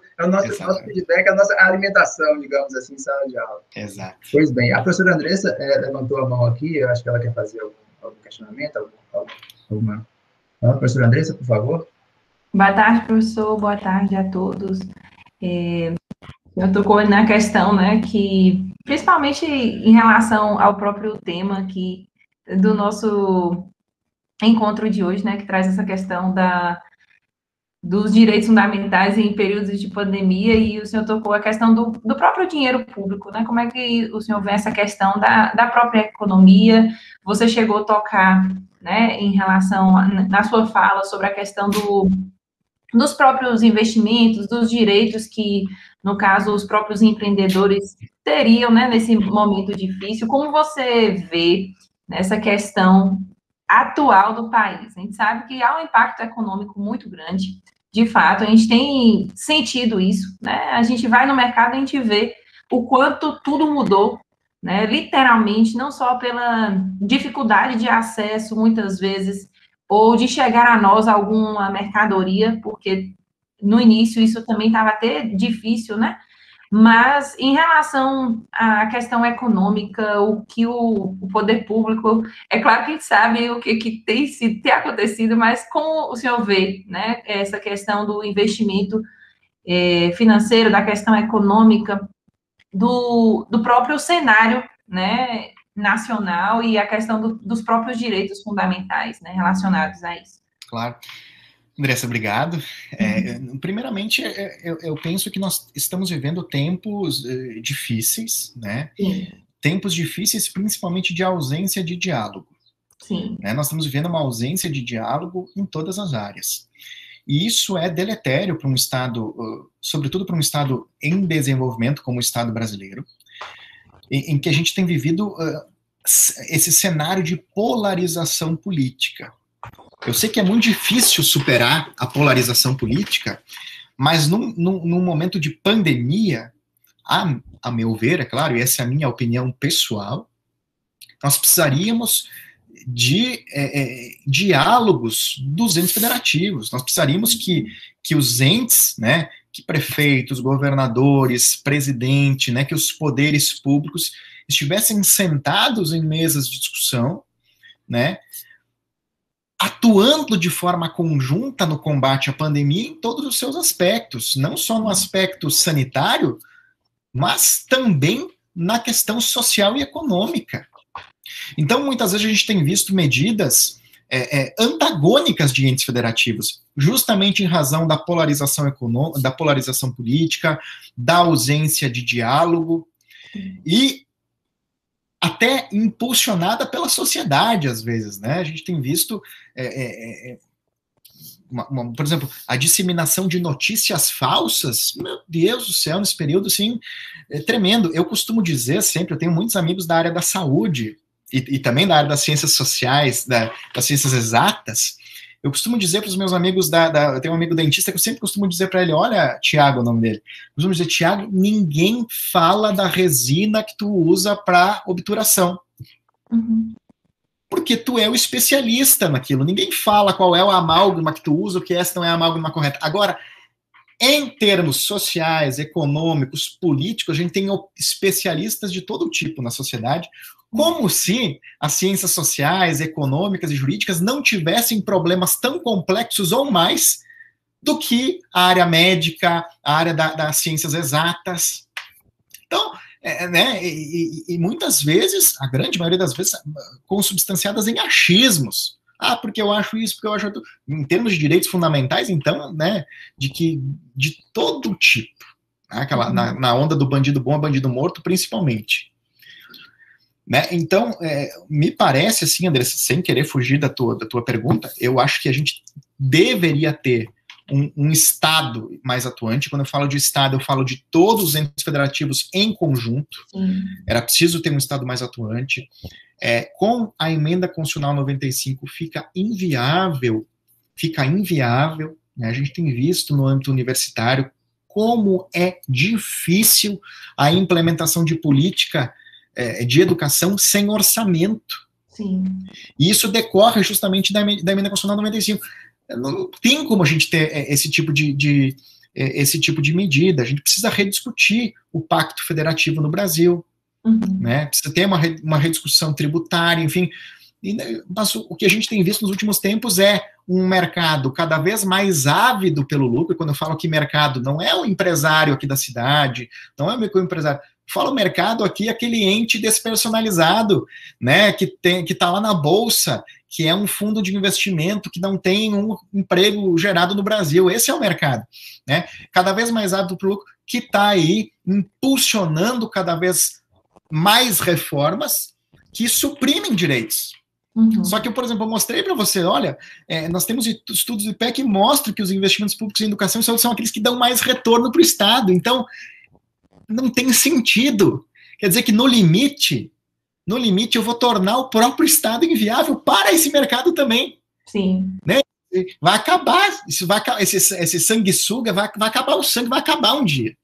feedback, a nossa alimentação, digamos assim, em sala de aula. Exato. Pois bem, a professora Andressa levantou a mão aqui, eu acho que ela quer fazer algum questionamento, alguma... Professora Andressa, por favor. Boa tarde, professor, boa tarde a todos. Eu tocou na questão, né, que, principalmente em relação ao próprio tema aqui do nosso encontro de hoje, né, que traz essa questão dos direitos fundamentais em períodos de pandemia, e o senhor tocou a questão do próprio dinheiro público, né, como é que o senhor vê essa questão da própria economia. Você chegou a tocar, né, em relação, na sua fala, sobre a questão dos próprios investimentos, dos direitos que, no caso, os próprios empreendedores teriam, né, nesse momento difícil. Como você vê nessa questão atual do país? A gente sabe que há um impacto econômico muito grande, de fato, a gente tem sentido isso, né? A gente vai no mercado e a gente vê o quanto tudo mudou, né? Literalmente, não só pela dificuldade de acesso, muitas vezes, ou de chegar a nós alguma mercadoria, porque no início isso também estava até difícil, né? Mas, em relação à questão econômica, o que o poder público... É claro que a gente sabe o que tem acontecido, mas como o senhor vê, né, essa questão do investimento financeiro, da questão econômica, do próprio cenário, né, nacional e a questão dos próprios direitos fundamentais, né, relacionados a isso? Claro. Andressa, obrigado. Primeiramente, eu penso que nós estamos vivendo tempos difíceis, né? Sim. Tempos difíceis, principalmente de ausência de diálogo. Sim. Né? Nós estamos vivendo uma ausência de diálogo em todas as áreas. E isso é deletério para um Estado, sobretudo para um Estado em desenvolvimento, como o Estado brasileiro, em que a gente tem vivido esse cenário de polarização política. Eu sei que é muito difícil superar a polarização política, mas num momento de pandemia, a meu ver, é claro, e essa é a minha opinião pessoal, nós precisaríamos de diálogos dos entes federativos. Nós precisaríamos que os entes, né, que prefeitos, governadores, presidente, né, que os poderes públicos estivessem sentados em mesas de discussão, né, atuando de forma conjunta no combate à pandemia em todos os seus aspectos, não só no aspecto sanitário, mas também na questão social e econômica. Então, muitas vezes a gente tem visto medidas antagônicas de entes federativos, justamente em razão da polarização econômica, da polarização política, da ausência de diálogo, e até impulsionada pela sociedade, às vezes, né? A gente tem visto, por exemplo, a disseminação de notícias falsas, meu Deus do céu, nesse período, assim, tremendo. Eu costumo dizer sempre, eu tenho muitos amigos da área da saúde, e também da área das ciências sociais, das ciências exatas. Eu costumo dizer para os meus amigos, eu tenho um amigo dentista que eu sempre costumo dizer para ele, olha, Tiago, o nome dele, eu costumo dizer, Tiago, ninguém fala da resina que tu usa para obturação. Uhum. Porque tu é o especialista naquilo. Ninguém fala qual é o amálgama que tu usa, o que essa não é a amálgama correta. Agora, em termos sociais, econômicos, políticos, a gente tem especialistas de todo tipo na sociedade, como se as ciências sociais, econômicas e jurídicas não tivessem problemas tão complexos ou mais do que a área médica, a área das ciências exatas. Então, né, e muitas vezes, a grande maioria das vezes, consubstanciadas em achismos. Porque eu acho isso, porque eu acho aquilo. Em termos de direitos fundamentais, então, né, de todo tipo. Né, na onda do bandido bom a bandido morto, principalmente. Né? Então, me parece, assim, André, sem querer fugir da tua pergunta, eu acho que a gente deveria ter um Estado mais atuante. Quando eu falo de Estado, eu falo de todos os entes federativos em conjunto. Era preciso ter um Estado mais atuante. Com a emenda constitucional 95 fica inviável, né? A gente tem visto no âmbito universitário como é difícil a implementação de política de educação sem orçamento. Sim. E isso decorre justamente da emenda constitucional 95. Não tem como a gente ter esse tipo de medida. A gente precisa rediscutir o pacto federativo no Brasil. Né? Precisa ter uma rediscussão tributária, enfim. Mas o que a gente tem visto nos últimos tempos é um mercado cada vez mais ávido pelo lucro. Quando eu falo que mercado, não é o empresário aqui da cidade, não é o microempresário. Fala o mercado aqui, aquele ente despersonalizado, né, que está lá na bolsa, que é um fundo de investimento que não tem um emprego gerado no Brasil. Esse é o mercado, né? Cada vez mais ávido para o lucro, que está aí impulsionando cada vez mais reformas que suprimem direitos. Só que, por exemplo, eu mostrei para você, olha, nós temos estudos do IPEC que mostram que os investimentos públicos em educação e saúde são aqueles que dão mais retorno para o Estado. Então, não tem sentido. Quer dizer que no limite eu vou tornar o próprio Estado inviável para esse mercado também. Sim. Né? Vai acabar, esse sanguessuga, vai acabar o sangue, vai acabar um dia.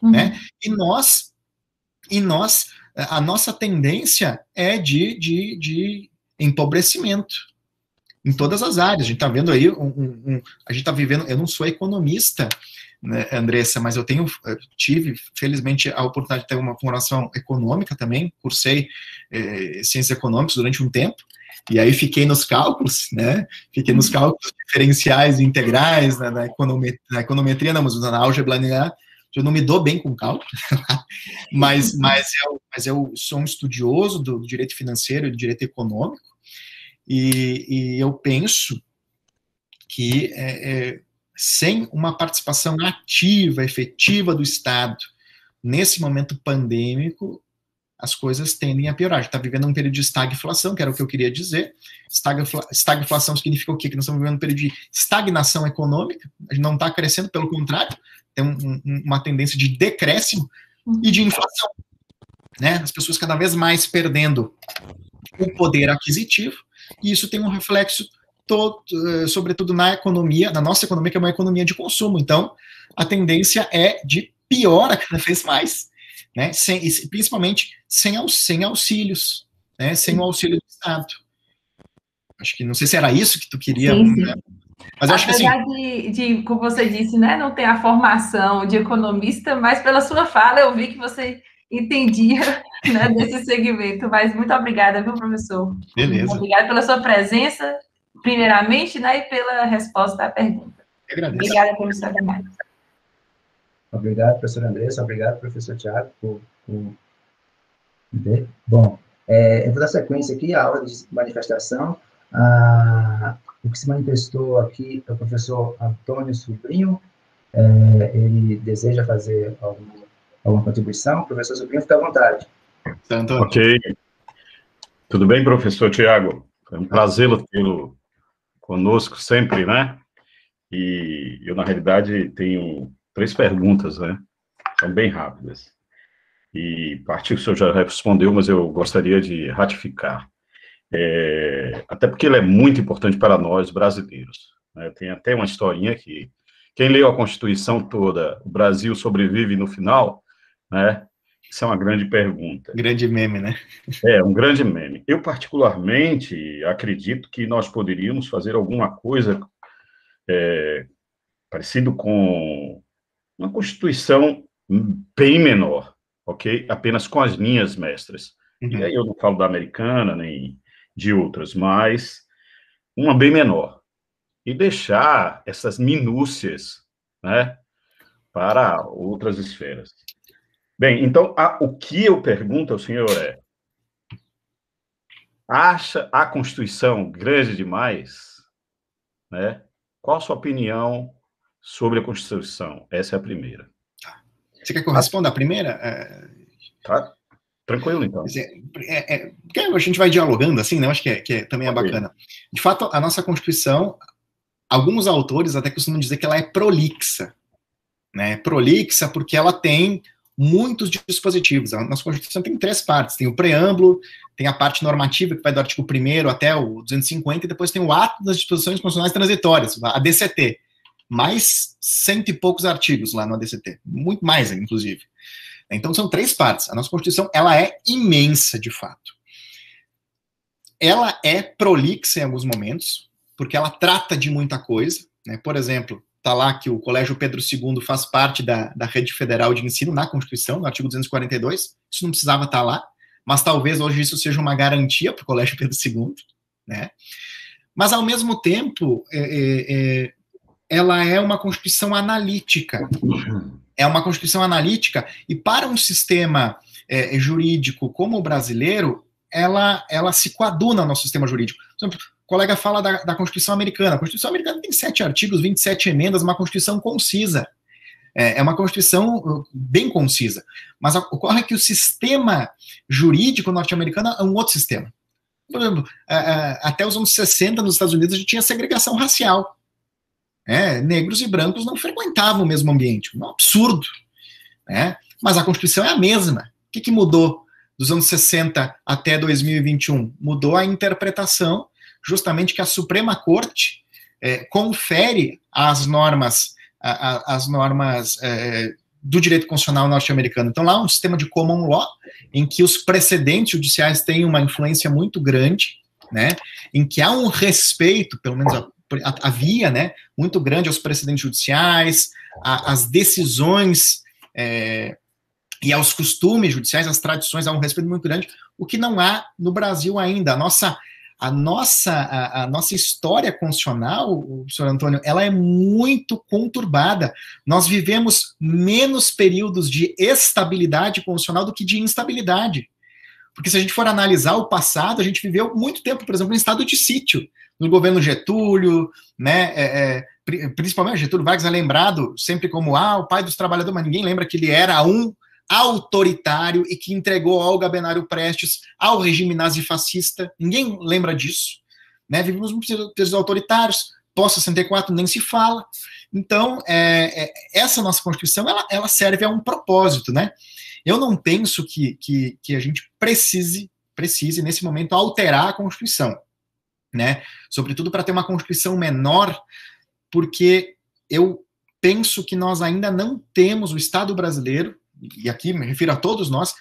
Né? E nós, a nossa tendência é de empobrecimento. em todas as áreas. A gente está vendo aí, a gente está vivendo, eu não sou economista, né, Andressa, mas eu tive, felizmente, a oportunidade de ter uma formação econômica também, cursei ciências econômicas durante um tempo, e aí fiquei nos cálculos, né, fiquei nos cálculos diferenciais e integrais, na econometria, não, mas na álgebra linear, eu não me dou bem com cálculo, mas eu sou um estudioso do direito financeiro e do direito econômico, e eu penso que sem uma participação ativa, efetiva do Estado, nesse momento pandêmico, as coisas tendem a piorar. A gente está vivendo um período de estagflação, que era o que eu queria dizer. Estagflação significa o quê? Que nós estamos vivendo um período de estagnação econômica, a gente não está crescendo, pelo contrário, tem uma tendência de decréscimo e de inflação, né? As pessoas cada vez mais perdendo o poder aquisitivo, e isso tem um reflexo sobretudo na economia, na nossa economia, que é uma economia de consumo. Então, a tendência é de piora cada vez mais, né? Principalmente sem auxílios, né? Sem o auxílio do Estado. Acho que, não sei se era isso que tu queria... Sim, sim. Né? Mas acho que assim, como você disse, né, não tem a formação de economista, mas pela sua fala eu vi que você entendia, né, desse segmento. Mas muito obrigada, viu, professor? Beleza. Obrigada pela sua presença, primeiramente, né, e pela resposta à pergunta. Eu agradeço. Obrigada, professor Damares. Obrigado, professor Andressa. Obrigado, professor Tiago, por Bom, em toda a sequência aqui, a aula de manifestação, o que se manifestou aqui é o professor Antônio Sobrinho. Ele deseja fazer alguma contribuição. Professor Sobrinho, fica à vontade. Ok. Tudo bem, professor Tiago? É um prazer tê-lo conosco sempre, né? E eu, na realidade, tenho 3 perguntas, né? São bem rápidas. E parte que o senhor já respondeu, mas eu gostaria de ratificar. Até porque ele é muito importante para nós, brasileiros, né? Tem até uma historinha que quem leu a Constituição toda, o Brasil sobrevive no final, né? Isso é uma grande pergunta. Grande meme, né? Um grande meme. Eu, particularmente, acredito que nós poderíamos fazer alguma coisa parecido com uma Constituição bem menor, ok? Apenas com as linhas mestras. Uhum. E aí eu não falo da americana, nem de outras, mas uma bem menor. E deixar essas minúcias, né, para outras esferas. Bem, então, o que eu pergunto ao senhor acha a Constituição grande demais? Né? Qual a sua opinião sobre a Constituição? Essa é a primeira. Você quer que eu responda a primeira? Tá? Tranquilo, então. Porque a gente vai dialogando assim, né? Eu acho que também é bacana. De fato, a nossa Constituição, alguns autores até costumam dizer que ela é prolixa. Né? Prolixa porque ela tem muitos dispositivos. A nossa Constituição tem 3 partes. Tem o preâmbulo, tem a parte normativa, que vai do artigo 1º até o 250, e depois tem o ato das disposições constitucionais transitórias, a DCT. Mais 100 e poucos artigos lá no ADCT. Muito mais, inclusive. Então, são 3 partes. A nossa Constituição, ela é imensa, de fato. Ela é prolixa em alguns momentos, porque ela trata de muita coisa. Né? Por exemplo, está lá que o Colégio Pedro II faz parte da rede federal de ensino na Constituição, no artigo 242. Isso não precisava estar lá, mas talvez hoje isso seja uma garantia para o Colégio Pedro II. Né? Mas, ao mesmo tempo, ela é uma Constituição analítica. É uma Constituição analítica, e para um sistema jurídico como o brasileiro, ela se coaduna ao nosso sistema jurídico. Por exemplo, o colega fala da Constituição americana. A Constituição americana tem 7 artigos, 27 emendas, uma Constituição concisa. É uma Constituição bem concisa. Mas ocorre que o sistema jurídico norte-americano é um outro sistema. Por exemplo, até os anos 60, nos Estados Unidos, a gente tinha segregação racial. Negros e brancos não frequentavam o mesmo ambiente. Um absurdo. Né? Mas a Constituição é a mesma. O que mudou dos anos 60 até 2021? Mudou a interpretação, justamente que a Suprema Corte confere às normas do direito constitucional norte-americano. Então, lá é um sistema de common law, em que os precedentes judiciais têm uma influência muito grande, né, em que há um respeito, pelo menos havia, né, muito grande aos precedentes judiciais, às decisões e aos costumes judiciais, às tradições, há um respeito muito grande, o que não há no Brasil ainda. A nossa história constitucional, professor Antônio, ela é muito conturbada. Nós vivemos menos períodos de estabilidade constitucional do que de instabilidade. Porque se a gente for analisar o passado, a gente viveu muito tempo, por exemplo, em estado de sítio, no governo Getúlio, né, principalmente Getúlio Vargas é lembrado sempre como o pai dos trabalhadores, mas ninguém lembra que ele era um autoritário e que entregou Olga Benário Prestes ao regime nazifascista. Ninguém lembra disso, né? Vivemos períodos autoritários, pós-64 nem se fala. Então, essa nossa Constituição, ela serve a um propósito, né? Eu não penso que a gente precise, nesse momento, alterar a Constituição, né? Sobretudo para ter uma Constituição menor, porque eu penso que nós ainda não temos o Estado brasileiro, e aqui me refiro a todos nós,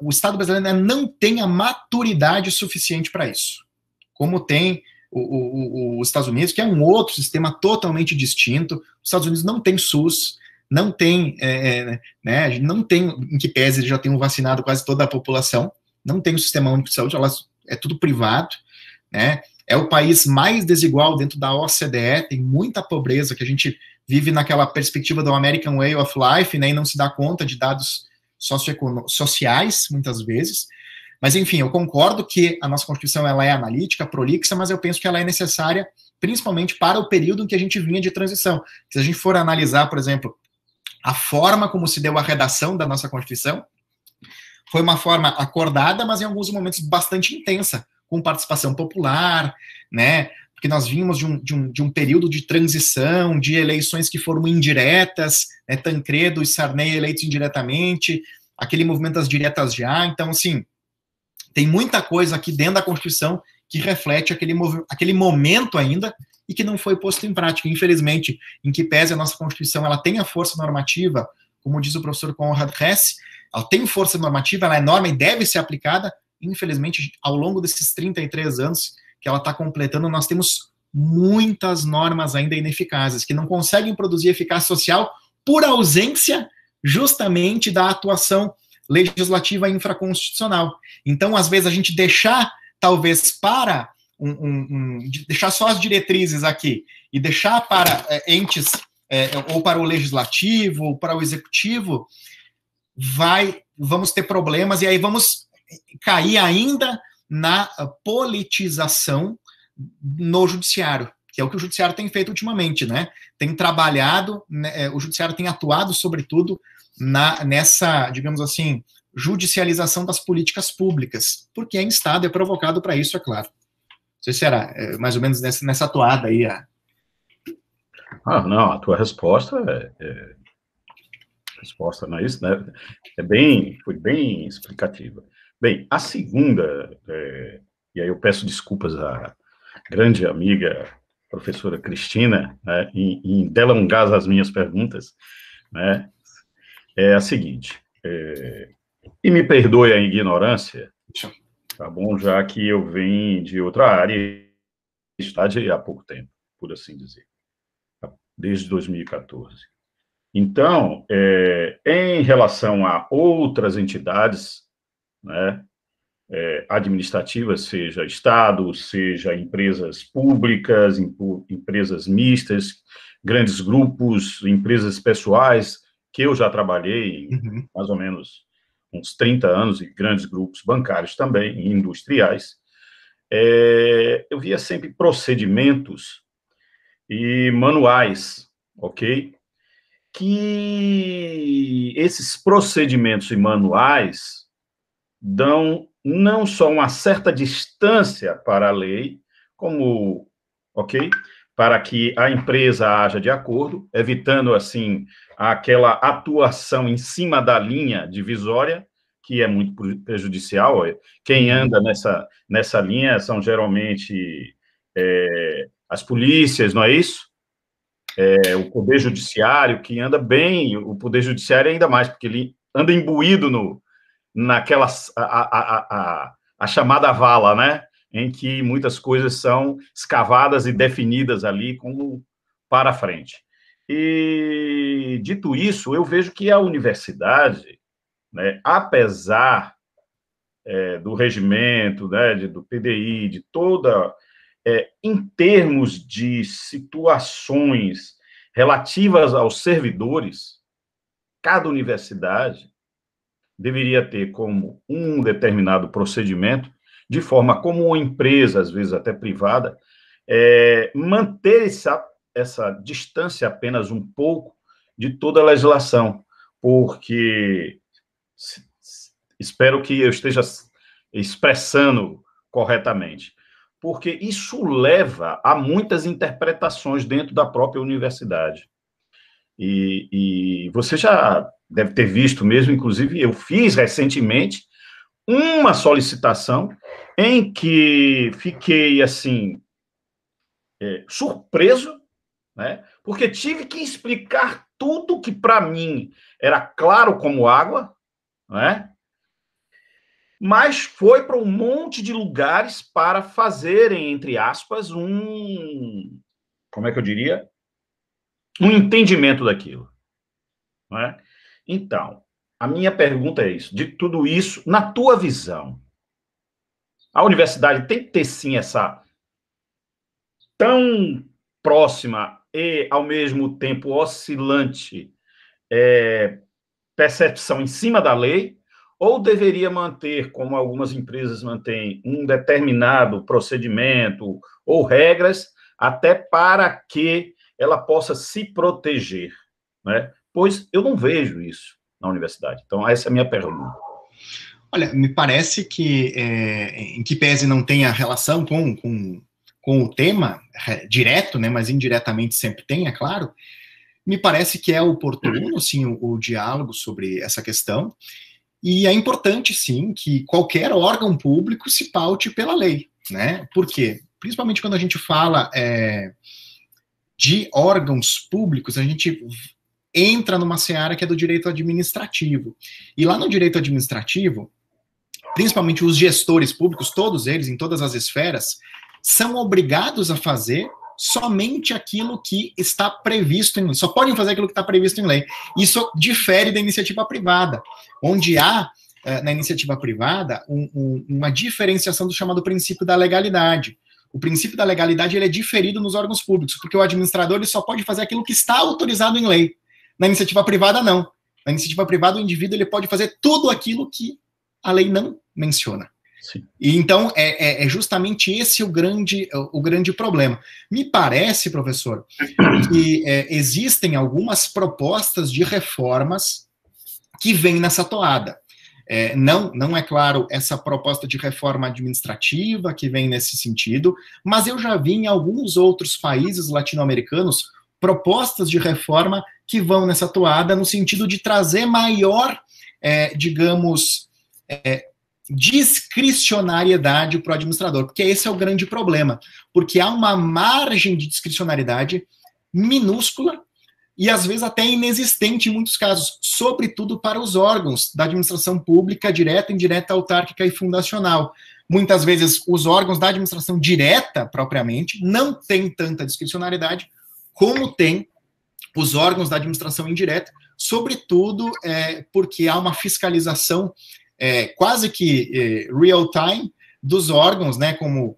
o Estado brasileiro ainda não tem a maturidade suficiente para isso. Como tem os Estados Unidos, que é um outro sistema totalmente distinto. Os Estados Unidos não tem SUS, não tem, né, não tem, em que pese eles já tenham vacinado quase toda a população, não tem um sistema único de saúde, é tudo privado, né? É o país mais desigual dentro da OCDE, tem muita pobreza, que a gente vive naquela perspectiva do American Way of Life, né, e não se dá conta de dados sociais, muitas vezes. Mas, enfim, eu concordo que a nossa Constituição ela é analítica, prolixa, mas eu penso que ela é necessária principalmente para o período em que a gente vinha de transição. Se a gente for analisar, por exemplo, a forma como se deu a redação da nossa Constituição, foi uma forma acordada, mas em alguns momentos bastante intensa, com participação popular, né? Porque nós vimos de um período de transição, de eleições que foram indiretas, né? Tancredo e Sarney eleitos indiretamente, aquele movimento das diretas já. Então, assim, tem muita coisa aqui dentro da Constituição que reflete aquele momento ainda e que não foi posto em prática. Infelizmente, em que pese a nossa Constituição, ela tem a força normativa, como diz o professor Konrad Hess, ela tem força normativa, ela é norma e deve ser aplicada. Infelizmente, ao longo desses 33 anos que ela está completando, nós temos muitas normas ainda ineficazes, que não conseguem produzir eficácia social por ausência justamente da atuação legislativa infraconstitucional. Então, às vezes, a gente deixar, talvez, para deixar só as diretrizes aqui e deixar para entes, ou para o legislativo, ou para o executivo, vamos ter problemas, e aí vamos cair ainda na politização no judiciário, que é o que o judiciário tem feito ultimamente, né? Tem trabalhado, né, o judiciário tem atuado, sobretudo, nessa, digamos assim, judicialização das políticas públicas, porque é instado, é provocado para isso, é claro. Não sei se era mais ou menos nessa atuada aí. Não, a tua resposta resposta, não é isso, né? Foi bem explicativa. Bem, a segunda, e aí eu peço desculpas à grande amiga professora Cristina, né, em delongar as minhas perguntas, né, é a seguinte, e me perdoe a ignorância, tá bom, já que eu venho de outra área e estágio há pouco tempo, por assim dizer, desde 2014. Então, em relação a outras entidades, né, administrativas, seja Estado, seja empresas públicas, empresas mistas, grandes grupos, empresas pessoais, que eu já trabalhei em mais ou menos uns 30 anos, e grandes grupos bancários também, e industriais, eu via sempre procedimentos e manuais, ok? Que esses procedimentos e manuais dão não só uma certa distância para a lei, como, ok, para que a empresa haja de acordo, evitando, assim, aquela atuação em cima da linha divisória, que é muito prejudicial. Quem anda nessa linha são geralmente as polícias, não é isso? O Poder Judiciário, que anda bem, o Poder Judiciário ainda mais, porque ele anda imbuído naquela a chamada vala, né? em que muitas coisas são escavadas e definidas ali como para frente. E, dito isso, eu vejo que a universidade, né, apesar do regimento, né, do PDI, de toda... em termos de situações relativas aos servidores, cada universidade deveria ter como um determinado procedimento, de forma como uma empresa, às vezes até privada, manter essa distância apenas um pouco de toda a legislação, porque espero que eu esteja expressando corretamente, porque isso leva a muitas interpretações dentro da própria universidade. E você já deve ter visto mesmo, inclusive eu fiz recentemente uma solicitação em que fiquei, assim, surpreso, né? Porque tive que explicar tudo que para mim era claro como água, né? Mas foi para um monte de lugares para fazerem, entre aspas, como é que eu diria? Um entendimento daquilo. Não é? Então, a minha pergunta é isso, de tudo isso, na tua visão, a universidade tem que ter, sim, essa tão próxima e, ao mesmo tempo, oscilante percepção em cima da lei, ou deveria manter, como algumas empresas mantêm, um determinado procedimento ou regras, até para que ela possa se proteger, né? Pois eu não vejo isso na universidade. Então, essa é a minha pergunta. Olha, me parece que, em que pese não tenha relação com o tema direto, né, mas indiretamente sempre tem, é claro, me parece que é oportuno, sim, o diálogo sobre essa questão, e é importante, sim, que qualquer órgão público se paute pela lei, né? Por quê? Principalmente quando a gente fala de órgãos públicos, a gente entra numa seara que é do direito administrativo. E lá no direito administrativo, principalmente os gestores públicos, todos eles, em todas as esferas, são obrigados a fazer somente aquilo que está previsto em lei. Só podem fazer aquilo que está previsto em lei. Isso difere da iniciativa privada, onde há, na iniciativa privada, uma diferenciação do chamado princípio da legalidade. O princípio da legalidade ele é diferido nos órgãos públicos, porque o administrador ele só pode fazer aquilo que está autorizado em lei. Na iniciativa privada, não. Na iniciativa privada, o indivíduo ele pode fazer tudo aquilo que a lei não menciona. Sim. E então, é justamente esse o grande problema. Me parece, professor, que existem algumas propostas de reformas que vêm nessa toada. Não é claro essa proposta de reforma administrativa que vem nesse sentido, mas eu já vi em alguns outros países latino-americanos propostas de reforma que vão nessa toada no sentido de trazer maior, digamos, discricionariedade para o administrador, porque esse é o grande problema, porque há uma margem de discricionariedade minúscula e às vezes até inexistente em muitos casos, sobretudo para os órgãos da administração pública, direta, indireta, autárquica e fundacional. Muitas vezes os órgãos da administração direta, propriamente, não têm tanta discricionariedade como tem os órgãos da administração indireta, sobretudo porque há uma fiscalização quase que real-time dos órgãos, né, como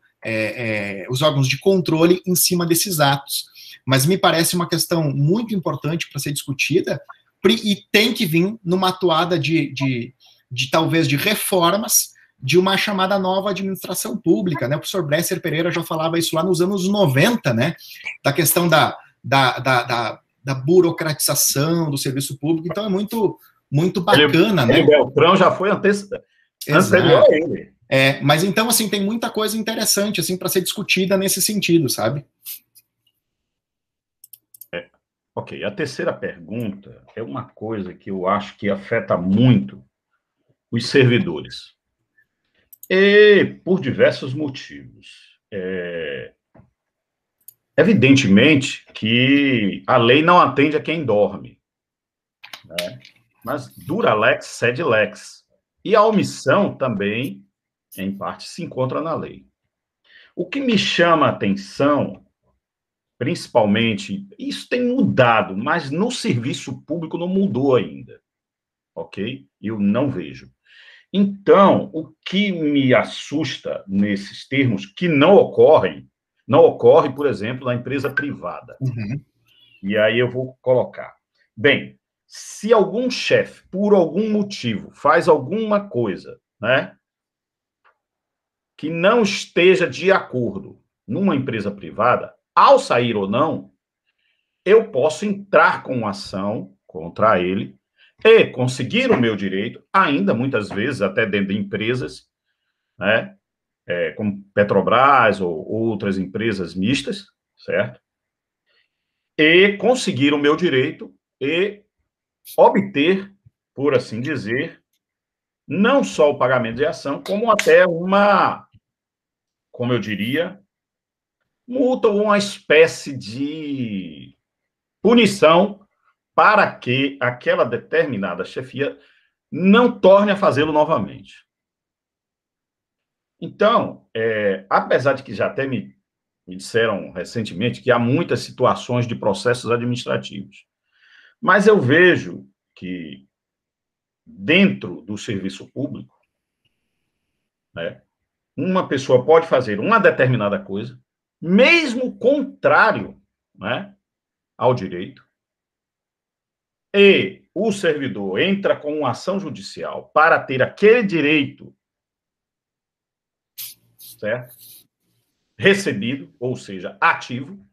os órgãos de controle em cima desses atos. Mas me parece uma questão muito importante para ser discutida e tem que vir numa toada de talvez de reformas de uma chamada nova administração pública, né? O professor Bresser Pereira já falava isso lá nos anos 90, né? Da questão da burocratização do serviço público, então é muito bacana, né? O Beltrão já foi anterior a ele. Mas então, assim, tem muita coisa interessante, assim, para ser discutida nesse sentido, sabe? Ok, a terceira pergunta é uma coisa que eu acho que afeta muito os servidores. E por diversos motivos. Evidentemente que a lei não atende a quem dorme, né? Mas dura lex, sed lex. E a omissão também, em parte, se encontra na lei. O que me chama a atenção, principalmente, isso tem mudado, mas no serviço público não mudou ainda, ok? Eu não vejo. Então, o que me assusta nesses termos, que não ocorre, por exemplo, na empresa privada. Uhum. E aí eu vou colocar. Bem, se algum chefe, por algum motivo, faz alguma coisa, né, que não esteja de acordo numa empresa privada, ao sair ou não, eu posso entrar com uma ação contra ele e conseguir o meu direito, ainda muitas vezes até dentro de empresas, né, como Petrobras ou outras empresas mistas, certo? E conseguir o meu direito e obter, por assim dizer, não só o pagamento de ação, como até uma, como eu diria, multa ou uma espécie de punição para que aquela determinada chefia não torne a fazê-lo novamente. Então, apesar de que já até me disseram recentemente que há muitas situações de processos administrativos, mas eu vejo que dentro do serviço público, né, uma pessoa pode fazer uma determinada coisa, mesmo contrário, né, ao direito, e o servidor entra com uma ação judicial para ter aquele direito, certo? Recebido, ou seja, ativo,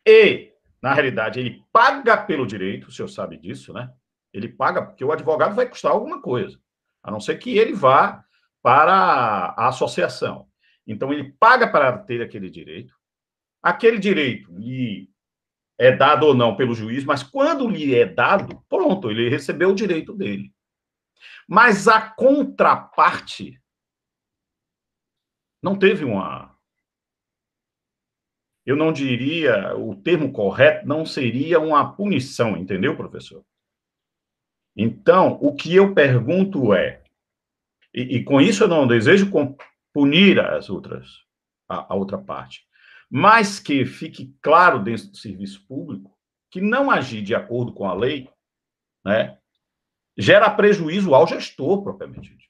e, na realidade, ele paga pelo direito, o senhor sabe disso, né? Ele paga, porque o advogado vai custar alguma coisa, a não ser que ele vá para a associação. Então, ele paga para ter aquele direito lhe é dado ou não pelo juiz, mas quando lhe é dado, pronto, ele recebeu o direito dele. Mas a contraparte não teve uma... Eu não diria, o termo correto não seria uma punição, entendeu, professor? Então, o que eu pergunto é, e com isso eu não desejo punir as outras, a outra parte, mas que fique claro dentro do serviço público que não agir de acordo com a lei, né, gera prejuízo ao gestor, propriamente dito.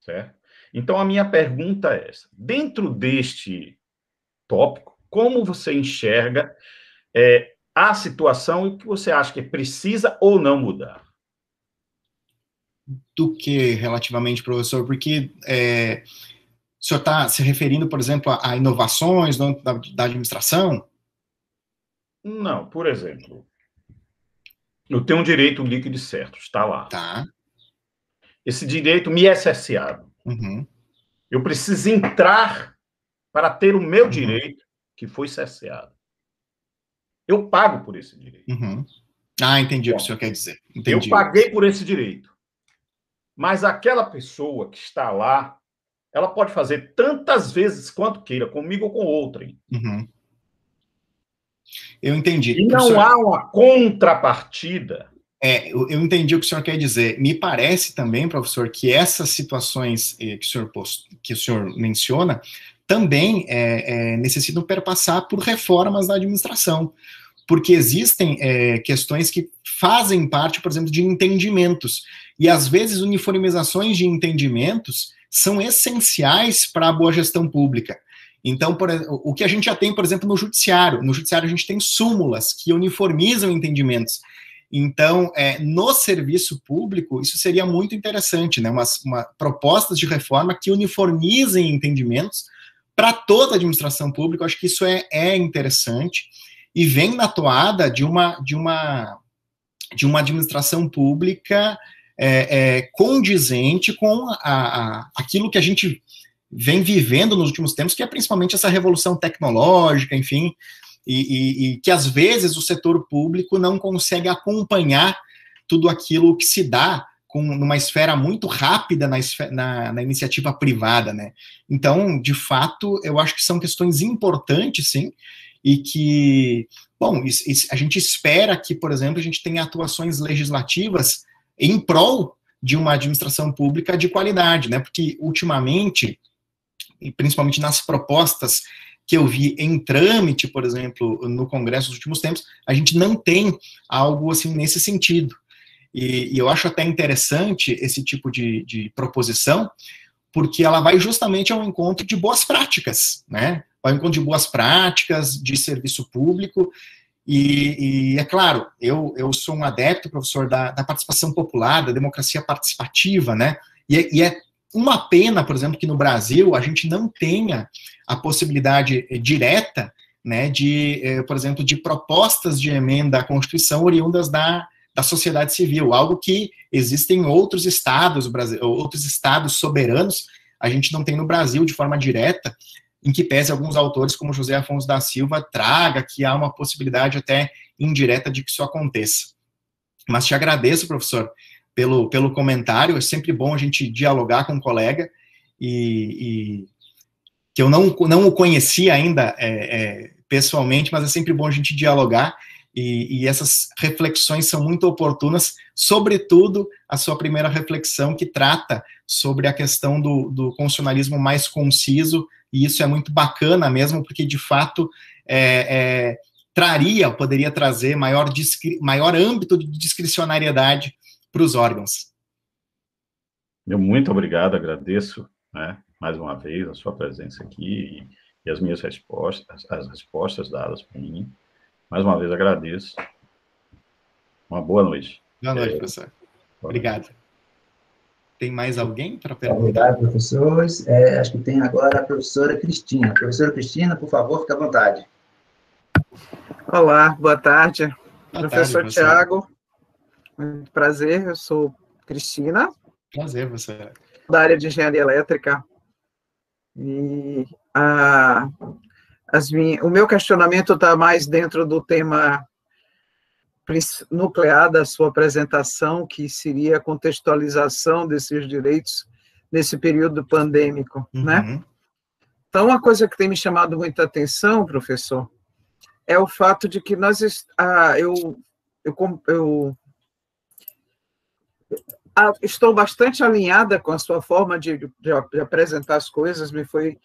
Certo? Então, a minha pergunta é essa. Dentro deste tópico, como você enxerga a situação e o que você acha que precisa ou não mudar? Do que relativamente, professor? Porque o senhor está se referindo, por exemplo, a inovações da administração? Não, por exemplo, eu tenho um direito líquido e certo, está lá. Tá. Esse direito me é cerceado. Uhum. Eu preciso entrar para ter o meu direito que foi cerceado. Eu pago por esse direito. Uhum. Ah, entendi o que o senhor quer dizer. Entendi. Eu paguei por esse direito. Mas aquela pessoa que está lá, ela pode fazer tantas vezes quanto queira, comigo ou com outrem. Uhum. Eu entendi. E não há uma contrapartida. Eu entendi o que o senhor quer dizer. Me parece também, professor, que essas situações que o senhor menciona também necessitam perpassar por reformas da administração, porque existem questões que fazem parte, por exemplo, de entendimentos, e às vezes uniformizações de entendimentos são essenciais para a boa gestão pública. Então, o que a gente já tem, por exemplo, no judiciário a gente tem súmulas que uniformizam entendimentos. Então, no serviço público, isso seria muito interessante, né? Propostas de reforma que uniformizem entendimentos para toda a administração pública. Eu acho que isso é interessante e vem na toada de uma administração pública condizente com aquilo que a gente vem vivendo nos últimos tempos, que é principalmente essa revolução tecnológica, enfim, e que às vezes o setor público não consegue acompanhar tudo aquilo que se dá numa esfera muito rápida na iniciativa privada, né? Então, de fato, eu acho que são questões importantes, sim, e que, bom, a gente espera que, por exemplo, a gente tenha atuações legislativas em prol de uma administração pública de qualidade, né? Porque, ultimamente, e principalmente nas propostas que eu vi em trâmite, por exemplo, no Congresso nos últimos tempos, a gente não tem algo assim nesse sentido. E eu acho até interessante esse tipo de proposição, porque ela vai justamente ao encontro de boas práticas, né? Ao encontro de boas práticas, de serviço público, e é claro, eu sou um adepto, professor, da participação popular, da democracia participativa, né? E é uma pena, por exemplo, que no Brasil a gente não tenha a possibilidade direta, né, por exemplo, de propostas de emenda à Constituição oriundas da sociedade civil, algo que existe em outros estados, outros estados soberanos, a gente não tem no Brasil de forma direta, em que pese alguns autores, como José Afonso da Silva, traga que há uma possibilidade até indireta de que isso aconteça. Mas te agradeço, professor, pelo comentário, é sempre bom a gente dialogar com um colega, e que eu não o conhecia ainda pessoalmente, mas é sempre bom a gente dialogar, e essas reflexões são muito oportunas, sobretudo a sua primeira reflexão, que trata sobre a questão do constitucionalismo mais conciso, e isso é muito bacana mesmo, porque, de fato, poderia trazer maior âmbito de discricionariedade para os órgãos. Muito obrigado, agradeço, né, mais uma vez a sua presença aqui e as minhas respostas, as respostas dadas por mim. Mais uma vez agradeço. Uma boa noite. Boa noite, professor. Obrigado. Tem mais alguém para perguntar? Obrigado, professores. Acho que tem agora a professora Cristina. Professora Cristina, por favor, fique à vontade. Olá, boa tarde. Boa professor tarde, Tiago, muito prazer, eu sou Cristina. Prazer, professor. Da área de engenharia elétrica. E o meu questionamento está mais dentro do tema nuclear da sua apresentação, que seria a contextualização desses direitos nesse período pandêmico, né? Então, uma coisa que tem me chamado muita atenção, professor, é o fato de que estou bastante alinhada com a sua forma de apresentar as coisas, me foi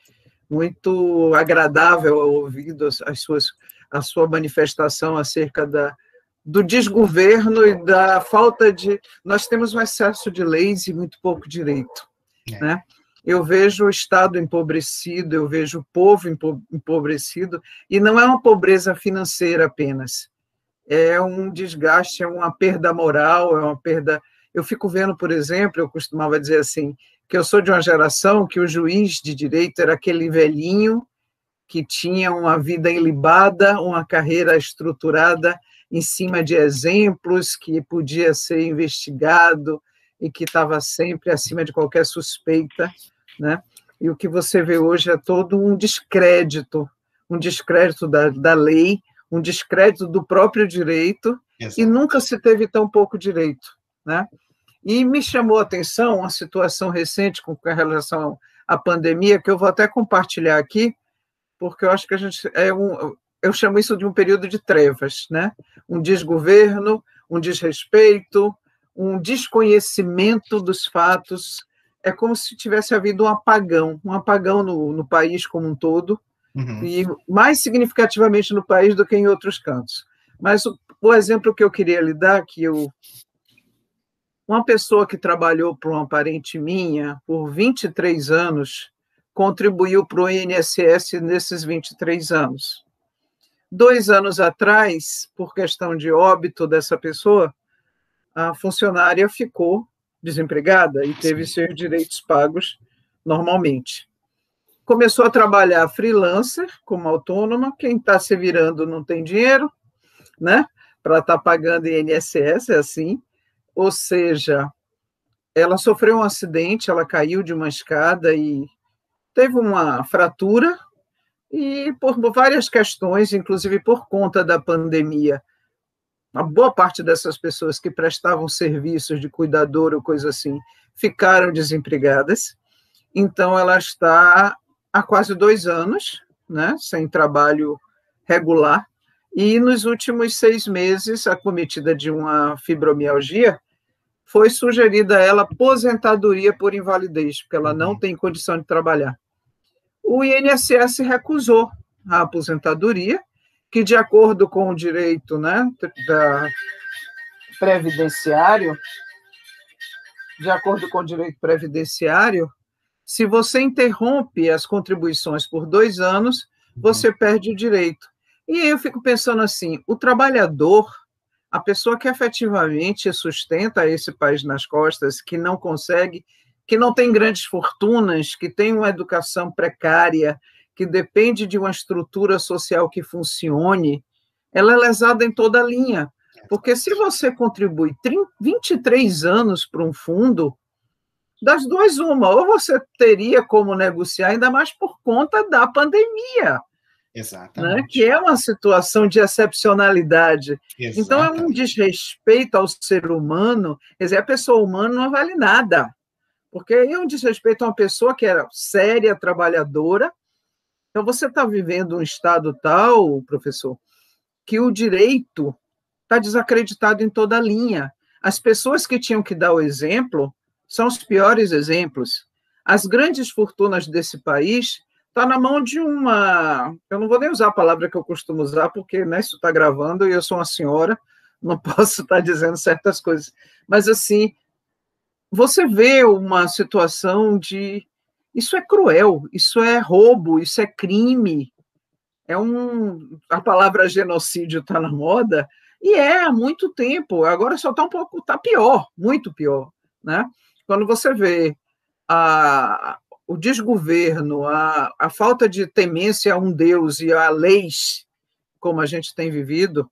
muito agradável ao ouvido a sua manifestação acerca do desgoverno e da falta de... Nós temos um excesso de leis e muito pouco direito, né? Eu vejo o Estado empobrecido, eu vejo o povo empobrecido, e não é uma pobreza financeira apenas, é um desgaste, é uma perda moral, é uma perda... Eu fico vendo, por exemplo, eu costumava dizer assim, que eu sou de uma geração que o juiz de direito era aquele velhinho que tinha uma vida ilibada, uma carreira estruturada em cima de exemplos, que podia ser investigado e que estava sempre acima de qualquer suspeita, né? E o que você vê hoje é todo um descrédito da lei, um descrédito do próprio direito, Exato. E nunca se teve tão pouco direito, né? E me chamou a atenção uma situação recente com relação à pandemia, que eu vou até compartilhar aqui, porque eu acho que a gente eu chamo isso de um período de trevas, né? Um desgoverno, um desrespeito, um desconhecimento dos fatos. É como se tivesse havido um apagão no país como um todo, e mais significativamente no país do que em outros cantos. Mas o exemplo que eu queria lhe dar, uma pessoa que trabalhou para uma parente minha por 23 anos contribuiu para o INSS nesses 23 anos. 2 anos atrás, por questão de óbito dessa pessoa, a funcionária ficou desempregada e teve seus direitos pagos normalmente. Começou a trabalhar freelancer, como autônoma, quem está se virando não tem dinheiro, né, para estar pagando INSS, é assim. Ou seja, ela sofreu um acidente, ela caiu de uma escada e teve uma fratura, e por várias questões, inclusive por conta da pandemia, a boa parte dessas pessoas que prestavam serviços de cuidador ou coisa assim, ficaram desempregadas. Então, ela está há quase 2 anos, né, sem trabalho regular, e nos últimos 6 meses, acometida de uma fibromialgia, foi sugerida a ela aposentadoria por invalidez, porque ela não tem condição de trabalhar. O INSS recusou a aposentadoria, que, de acordo com o direito, né, previdenciário, se você interrompe as contribuições por 2 anos, você perde o direito. E aí eu fico pensando assim, o trabalhador, a pessoa que efetivamente sustenta esse país nas costas, que não consegue, que não tem grandes fortunas, que tem uma educação precária, que depende de uma estrutura social que funcione, ela é lesada em toda a linha. Porque se você contribui 23 anos para um fundo, das duas, uma, ou você teria como negociar, ainda mais por conta da pandemia. Exatamente. Né, que é uma situação de excepcionalidade. Exatamente. Então, é um desrespeito ao ser humano, quer dizer, a pessoa humana não vale nada, porque é um desrespeito a uma pessoa que era séria, trabalhadora. Então, você está vivendo um estado tal, professor, que o direito está desacreditado em toda a linha. As pessoas que tinham que dar o exemplo são os piores exemplos. As grandes fortunas desse país está na mão de uma... Eu não vou nem usar a palavra que eu costumo usar, porque né, isso está gravando e eu sou uma senhora, não posso estar dizendo certas coisas. Mas, assim, você vê uma situação de... Isso é cruel, isso é roubo, isso é crime. A palavra genocídio está na moda, e há muito tempo. Agora só está um pouco... Está pior, muito pior. Né? Quando você vê o desgoverno, a falta de temência a um Deus e a leis, como a gente tem vivido,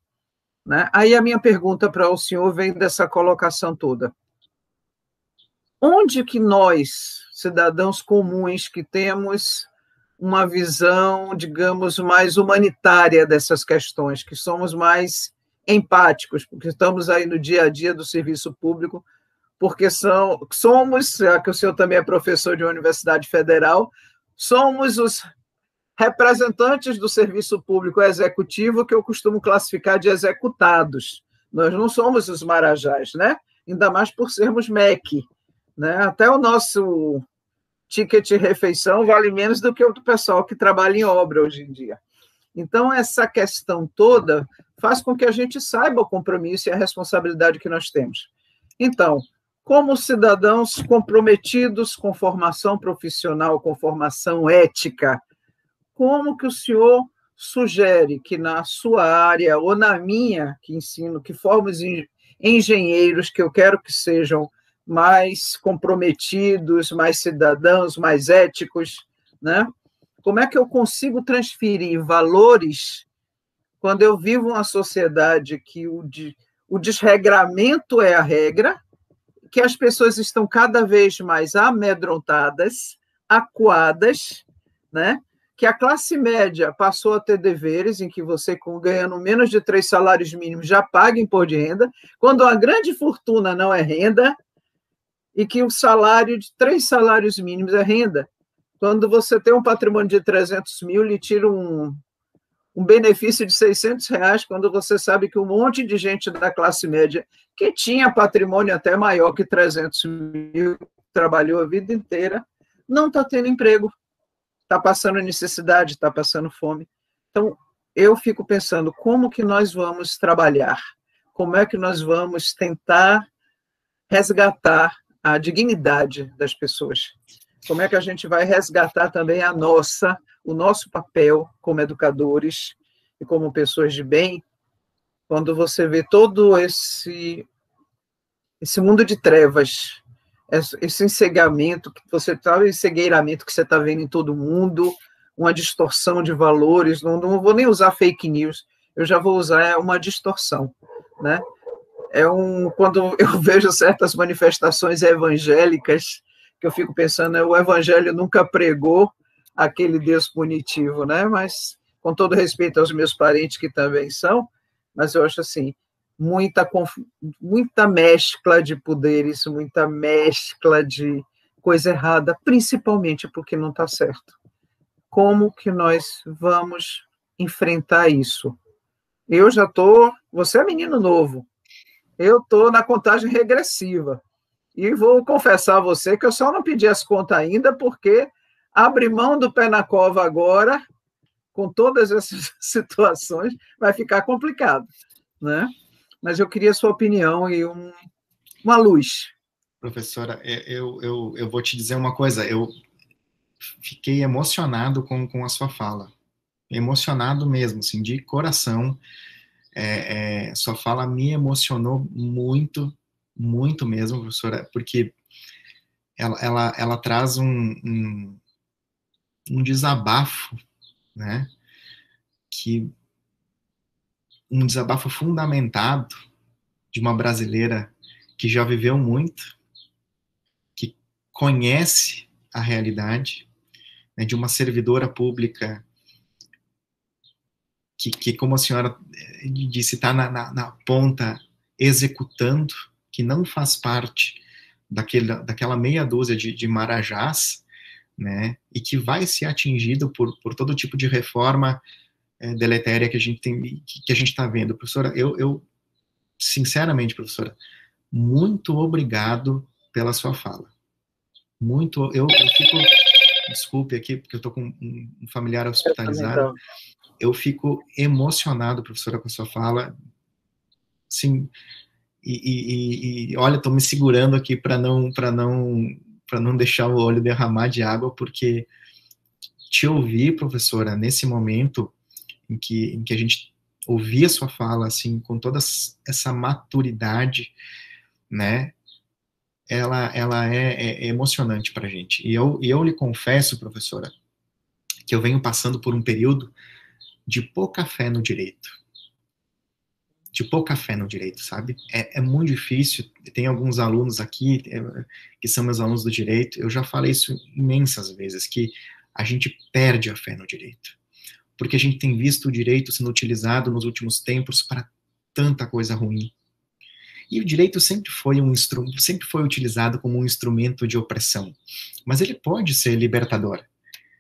né? Aí a minha pergunta para o senhor vem dessa colocação toda. Onde que nós, cidadãos comuns, que temos uma visão, digamos, mais humanitária dessas questões, que somos mais empáticos, porque estamos aí no dia a dia do serviço público, porque somos, já que o senhor também é professor de uma universidade federal, somos os representantes do serviço público executivo, que eu costumo classificar de executados. Nós não somos os marajás, né? Ainda mais por sermos MEC. Né? Até o nosso ticket de refeição vale menos do que o do pessoal que trabalha em obra hoje em dia. Então, essa questão toda faz com que a gente saiba o compromisso e a responsabilidade que nós temos. Então, como cidadãos comprometidos com formação profissional, com formação ética, como que o senhor sugere que na sua área, ou na minha, que ensino, que formo engenheiros, que eu quero que sejam mais comprometidos, mais cidadãos, mais éticos, né? Como é que eu consigo transferir valores quando eu vivo uma sociedade que o desregramento é a regra, que as pessoas estão cada vez mais amedrontadas, acuadas, né? Que a classe média passou a ter deveres em que você, ganhando menos de 3 salários mínimos, já paga imposto de renda, quando a grande fortuna não é renda, e que o salário de 3 salários mínimos é renda. Quando você tem um patrimônio de 300 mil, lhe tira um benefício de R$600, quando você sabe que um monte de gente da classe média, que tinha patrimônio até maior que 300 mil, trabalhou a vida inteira, não está tendo emprego, está passando necessidade, está passando fome. Então, eu fico pensando, como que nós vamos trabalhar? Como é que nós vamos tentar resgatar a dignidade das pessoas? Como é que a gente vai resgatar também o nosso papel como educadores e como pessoas de bem, quando você vê todo esse mundo de trevas, esse encegueiramento que você está vendo em todo mundo, uma distorção de valores, não vou nem usar fake news, eu já vou usar uma distorção, né? Quando eu vejo certas manifestações evangélicas, que eu fico pensando, o evangelho nunca pregou aquele Deus punitivo, né? Mas, com todo respeito aos meus parentes que também são, mas eu acho assim, muita mescla de poderes, muita mescla de coisa errada, principalmente porque não está certo. Como que nós vamos enfrentar isso? Você é menino novo, eu estou na contagem regressiva. E vou confessar a você que eu só não pedi as contas ainda, porque abrir mão do pé na cova agora, com todas essas situações, vai ficar complicado, né? Mas eu queria a sua opinião e uma luz. Professora, eu vou te dizer uma coisa, eu fiquei emocionado com a sua fala, emocionado mesmo, assim, de coração. Sua fala me emocionou muito, muito mesmo, professora, porque ela traz um desabafo, né, um desabafo fundamentado de uma brasileira que já viveu muito, que conhece a realidade, né, de uma servidora pública que, como a senhora disse, está na ponta executando, que não faz parte daquela meia dúzia de marajás, né, e que vai ser atingido por todo tipo de reforma deletéria que a gente está vendo. Professora, eu sinceramente, professora, muito obrigado pela sua fala. Eu fico, desculpe aqui, porque eu estou com um familiar hospitalizado, eu fico emocionado, professora, com a sua fala, sim, e olha, estou me segurando aqui para não deixar o olho derramar de água, porque te ouvir, professora, nesse momento em que a gente ouvia a sua fala, assim, com toda essa maturidade, né, ela é emocionante para a gente. E eu lhe confesso, professora, que eu venho passando por um período de pouca fé no direito. De pouca fé no direito, sabe? É muito difícil. Tem alguns alunos aqui que são meus alunos do direito. Eu já falei isso imensas vezes, que a gente perde a fé no direito. Porque a gente tem visto o direito sendo utilizado nos últimos tempos para tanta coisa ruim. E o direito sempre foi utilizado como um instrumento de opressão. Mas ele pode ser libertador.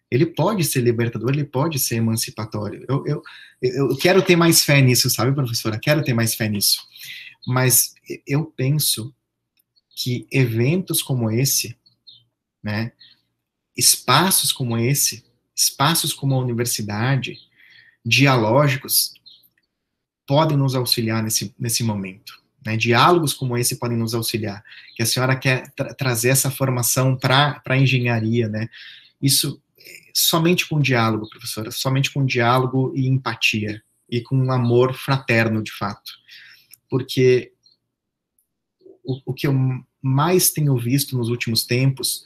Ele pode ser libertador, ele pode ser emancipatório. Eu quero ter mais fé nisso, sabe, professora? Quero ter mais fé nisso. Mas eu penso que eventos como esse, né, espaços como esse, espaços como a universidade, dialógicos, podem nos auxiliar nesse momento. Né? Diálogos como esse podem nos auxiliar. Que a senhora quer trazer essa formação para a engenharia, né? Isso somente com diálogo, professora, somente com diálogo e empatia, e com um amor fraterno, de fato. Porque o que eu mais tenho visto nos últimos tempos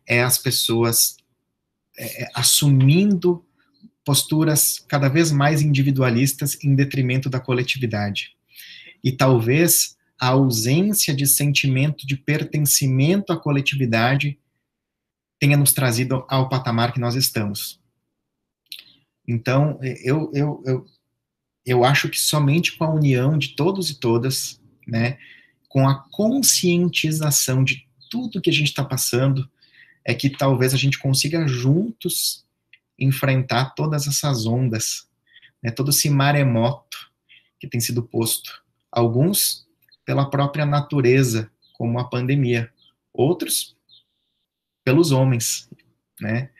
é as pessoas assumindo posturas cada vez mais individualistas em detrimento da coletividade. E talvez a ausência de sentimento de pertencimento à coletividade tenha nos trazido ao patamar que nós estamos. Então, eu acho que somente com a união de todos e todas, né, com a conscientização de tudo que a gente está passando, é que talvez a gente consiga juntos enfrentar todas essas ondas, né, todo esse maremoto que tem sido posto. Alguns pela própria natureza, como a pandemia. Outros pelos homens, né,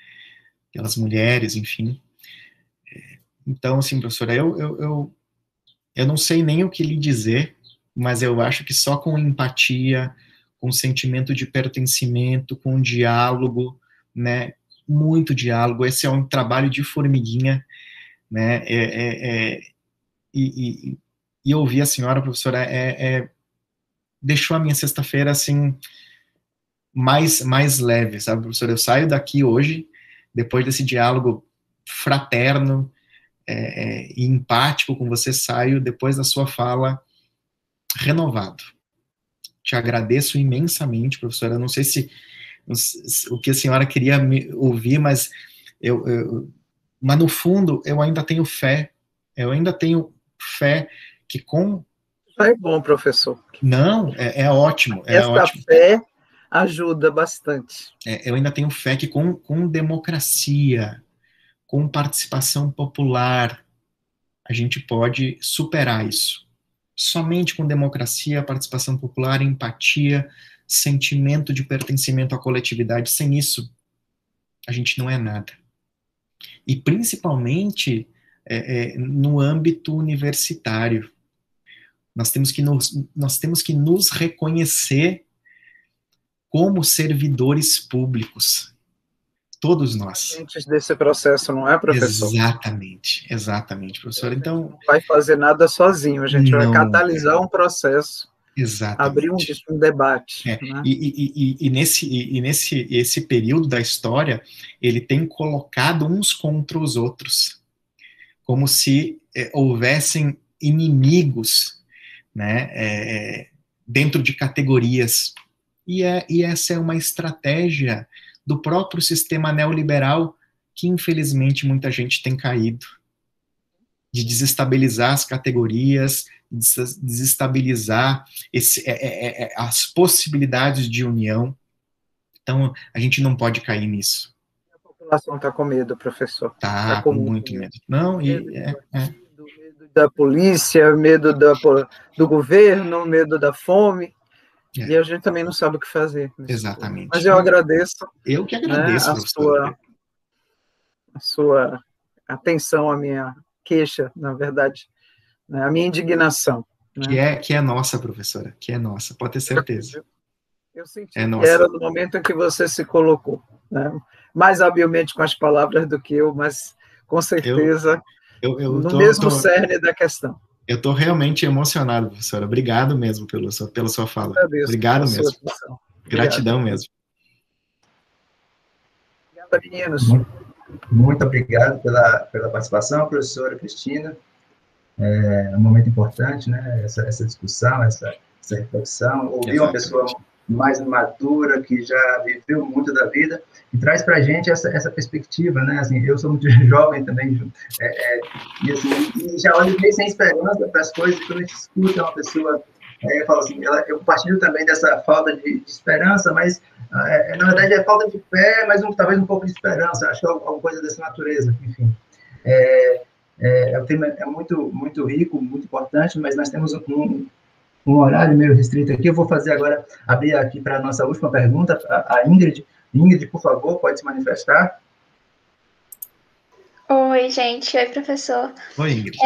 pelas mulheres, enfim. Então, assim, professora, eu não sei nem o que lhe dizer, mas eu acho que só com empatia, com sentimento de pertencimento, com diálogo, né, muito diálogo, esse é um trabalho de formiguinha, né, e ouvir a senhora, professora, deixou a minha sexta-feira, assim, mais leve, sabe, professora? Eu saio daqui hoje, depois desse diálogo fraterno e empático com você, saio depois da sua fala renovado. Te agradeço imensamente, professora. Eu não sei se o que a senhora queria ouvir, mas mas no fundo eu ainda tenho fé. Eu ainda tenho fé que com... É bom, professor. Não, é ótimo. Essa ótimo. Fé ajuda bastante. Eu ainda tenho fé que com democracia, com participação popular, a gente pode superar isso. Somente com democracia, participação popular, empatia, sentimento de pertencimento à coletividade. Sem isso, a gente não é nada. E principalmente no âmbito universitário. Nós temos que nos reconhecer como servidores públicos. Todos nós. Antes desse processo, não é, professor? Exatamente, professor. Então, não vai fazer nada sozinho, a gente vai catalisar um processo. Exatamente. Abrir um debate. Né? E nesse período da história, ele tem colocado uns contra os outros, como se houvessem inimigos, né, dentro de categorias. E essa é uma estratégia do próprio sistema neoliberal que, infelizmente, muita gente tem caído, de desestabilizar as categorias, desestabilizar as possibilidades de união. Então, a gente não pode cair nisso. A população está com medo, professor. Tá com muito medo. Não, medo da polícia, medo do governo, medo da fome. E a gente também não sabe o que fazer. Exatamente. Mas eu agradeço. Eu que agradeço, né, a sua atenção à minha queixa, na verdade, né, a minha indignação. Né? Que é nossa, professora, que é nossa, pode ter certeza. Eu senti que era no momento em que você se colocou, né? Mais habilmente com as palavras do que eu, mas com certeza no mesmo cerne da questão. Eu estou realmente emocionado, professora. Obrigado mesmo pela sua fala. Obrigado mesmo. Gratidão mesmo. Obrigada, meninos. Muito obrigado pela participação, professora Cristina. É um momento importante, né? Essa discussão, essa reflexão. Ouvir uma pessoa mais madura, que já viveu muito da vida, e traz para a gente essa perspectiva, né? Assim, eu sou muito jovem também, e assim, já olho meio sem esperança para as coisas, quando a gente escuta uma pessoa, fala assim, eu partilho também dessa falta de esperança, mas, na verdade, é falta de fé, mas talvez um pouco de esperança, acho que é alguma coisa dessa natureza, enfim. O tema é muito, muito rico, muito importante, mas nós temos um horário meio restrito aqui. Eu vou abrir aqui para a nossa última pergunta, a Ingrid. Ingrid, por favor, pode se manifestar. Oi, gente. Oi, professor. Oi, Ingrid.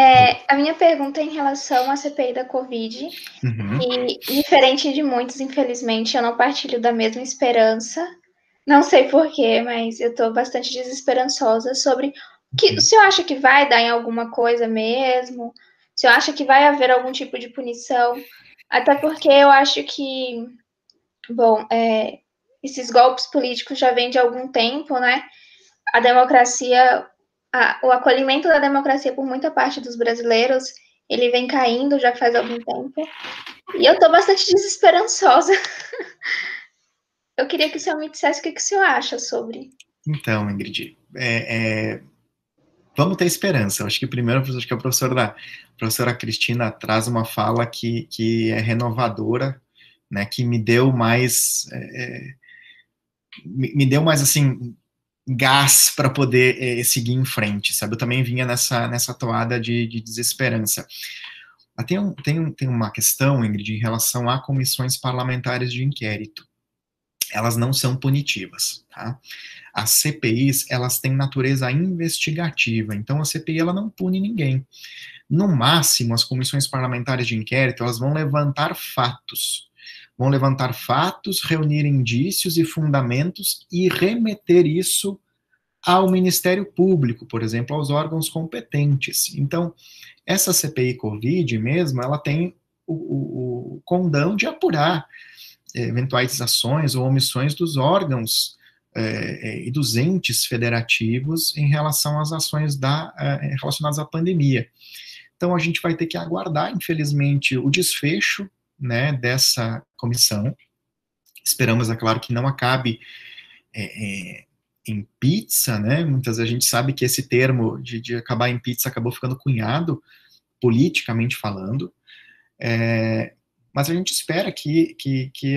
A minha pergunta é em relação à CPI da Covid. E, diferente de muitos, infelizmente, eu não partilho da mesma esperança. Não sei porquê, mas eu estou bastante desesperançosa sobre o senhor acha que vai dar em alguma coisa mesmo? O senhor acha que vai haver algum tipo de punição? Até porque eu acho que, bom, esses golpes políticos já vêm de algum tempo, né? A democracia, o acolhimento da democracia por muita parte dos brasileiros, ele vem caindo já faz algum tempo. E eu estou bastante desesperançosa. Eu queria que o senhor me dissesse o que o senhor acha sobre. Então, Ingrid, vamos ter esperança. Eu acho que primeiro, acho que a professora Cristina traz uma fala que é renovadora, né, que me deu mais, assim, gás para poder seguir em frente, sabe? Eu também vinha nessa toada de desesperança. Tem uma questão, Ingrid, em relação a comissões parlamentares de inquérito. Elas não são punitivas, tá? As CPIs, elas têm natureza investigativa, então a CPI, ela não pune ninguém. No máximo, as comissões parlamentares de inquérito, elas vão levantar fatos, reunir indícios e fundamentos e remeter isso ao Ministério Público, por exemplo, aos órgãos competentes. Então, essa CPI Covid mesmo, ela tem o condão de apurar eventuais ações ou omissões dos órgãos e dos entes federativos em relação às ações relacionadas à pandemia. Então, a gente vai ter que aguardar, infelizmente, o desfecho, né, dessa comissão. Esperamos, é claro, que não acabe em pizza, né? Muitas vezes a gente sabe que esse termo de acabar em pizza acabou ficando cunhado, politicamente falando, mas a gente espera que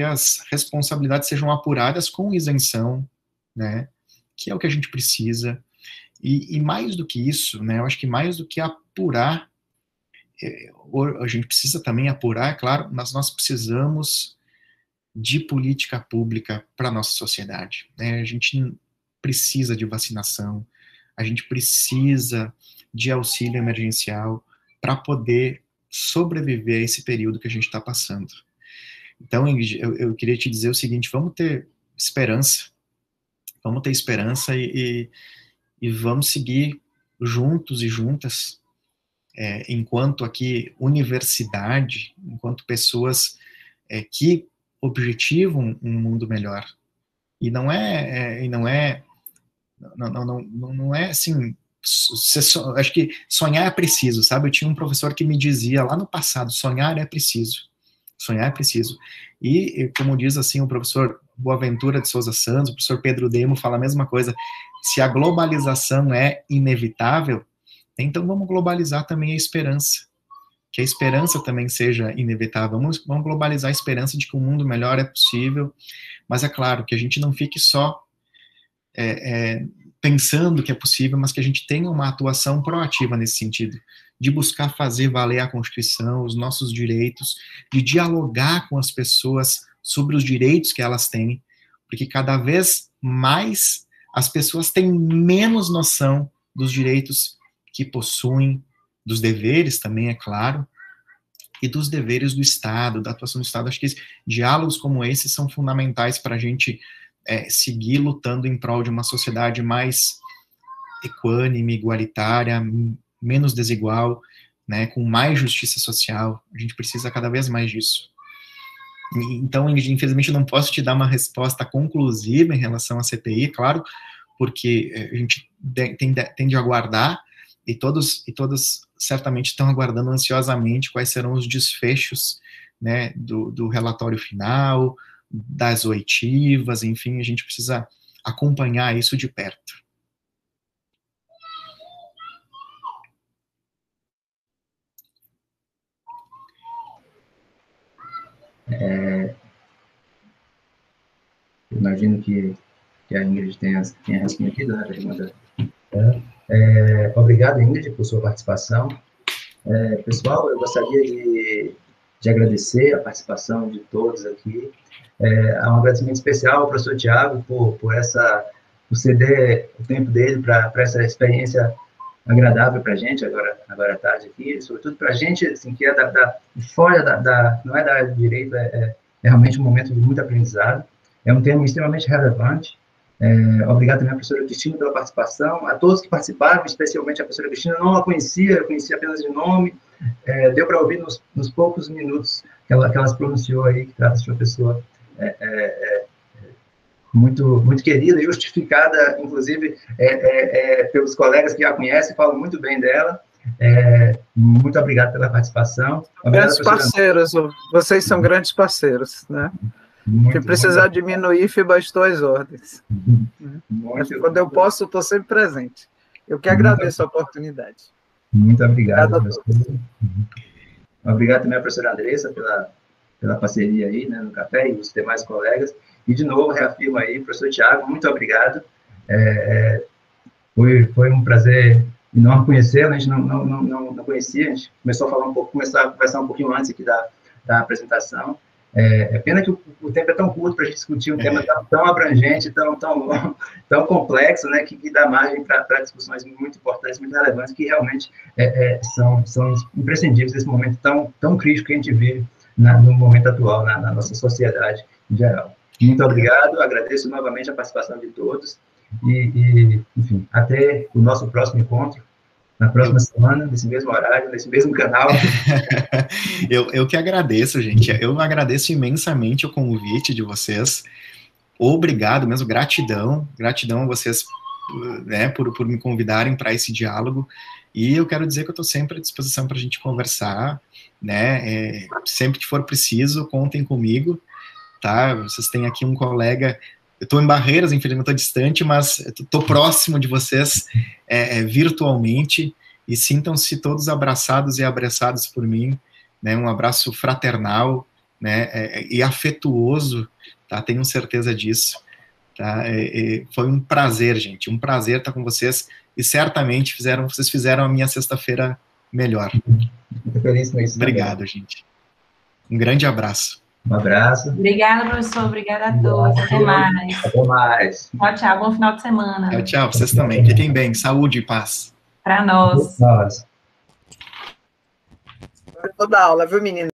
as responsabilidades sejam apuradas com isenção, né, que é o que a gente precisa, e mais do que isso, né, eu acho que mais do que apurar, a gente precisa também apurar, é claro, mas nós precisamos de política pública para a nossa sociedade, né? A gente precisa de vacinação, a gente precisa de auxílio emergencial para poder sobreviver a esse período que a gente está passando. Então, Ingrid, eu queria te dizer o seguinte, vamos ter esperança e vamos seguir juntos e juntas, enquanto aqui universidade, enquanto pessoas que objetivam um mundo melhor. E não é assim, acho que sonhar é preciso, sabe? Eu tinha um professor que me dizia lá no passado, sonhar é preciso. Sonhar é preciso. E, como diz assim o professor Boaventura de Souza Santos, o professor Pedro Demo fala a mesma coisa, se a globalização é inevitável, então vamos globalizar também a esperança. Que a esperança também seja inevitável. Vamos globalizar a esperança de que um mundo melhor é possível, mas é claro que a gente não fique só pensando que é possível, mas que a gente tenha uma atuação proativa nesse sentido, de buscar fazer valer a Constituição, os nossos direitos, de dialogar com as pessoas sobre os direitos que elas têm, porque cada vez mais as pessoas têm menos noção dos direitos que possuem, dos deveres também, é claro, e dos deveres do Estado, da atuação do Estado. Acho que diálogos como esse são fundamentais para a gente seguir lutando em prol de uma sociedade mais equânime, igualitária, menos desigual, né, com mais justiça social. A gente precisa cada vez mais disso. Então, infelizmente, eu não posso te dar uma resposta conclusiva em relação à CPI, claro, porque a gente tem de aguardar, e todos certamente estão aguardando ansiosamente quais serão os desfechos, né, do relatório final, das oitivas, enfim, a gente precisa acompanhar isso de perto. Imagino que a Ingrid tenha respondido, né, a pergunta. Obrigado, Ingrid, por sua participação. Pessoal, eu gostaria de agradecer a participação de todos aqui. Um agradecimento especial ao professor Tiago por ceder o tempo dele para essa experiência agradável para a gente, agora à tarde aqui, sobretudo para a gente, assim, que é fora não é da área de direito, é realmente um momento de muito aprendizado. É um tema extremamente relevante. Obrigado também à professora Cristina pela participação, a todos que participaram, especialmente a professora Cristina, não a conhecia, eu conhecia apenas de nome, deu para ouvir nos poucos minutos que ela se pronunciou aí, que trata de uma pessoa muito, muito querida, justificada, inclusive, pelos colegas que a conhecem, falam muito bem dela. Muito obrigado pela participação. Grandes parceiros, vocês são grandes parceiros, né? Se precisar diminuir, bastou as ordens. Quando eu posso, estou sempre presente. Eu que agradeço a oportunidade. Muito obrigado, professor. Obrigado também à professora Andressa pela parceria aí, né, no café, e os demais colegas. E, de novo, reafirmo aí, professor Tiago, muito obrigado. Foi um prazer enorme conhecê-lo, a gente não conhecia, a gente começou a conversar um pouquinho antes aqui da apresentação. Pena que o tempo é tão curto para a gente discutir um tema tão abrangente, tão complexo, né, que dá margem para discussões muito importantes, muito relevantes, que realmente são imprescindíveis nesse momento tão crítico que a gente vive no momento atual, na nossa sociedade em geral. Muito obrigado, agradeço novamente a participação de todos, enfim, até o nosso próximo encontro, na próxima semana, nesse mesmo horário, nesse mesmo canal. Eu que agradeço, gente. Eu agradeço imensamente o convite de vocês. Obrigado mesmo, gratidão a vocês, né, por me convidarem para esse diálogo. E eu quero dizer que eu estou sempre à disposição para a gente conversar, né? Sempre que for preciso, contem comigo, tá? Vocês têm aqui um colega. Eu estou em Barreiras, infelizmente estou distante, mas estou próximo de vocês virtualmente, e sintam-se todos abraçados e abraçados por mim, né, um abraço fraternal, né, e afetuoso, tá, tenho certeza disso, tá, foi um prazer, gente, um prazer estar com vocês, e certamente vocês fizeram a minha sexta-feira melhor. Muito feliz com isso. Obrigado, também. Gente. Um grande abraço. Um abraço. Obrigada, professor. Obrigada a todos. Até mais. Até mais. Tchau, tchau. Bom final de semana. Tchau, tchau. Pra vocês também. Fiquem bem. Saúde e paz. Para nós. Nós. Eu vou dar aula, viu, menina?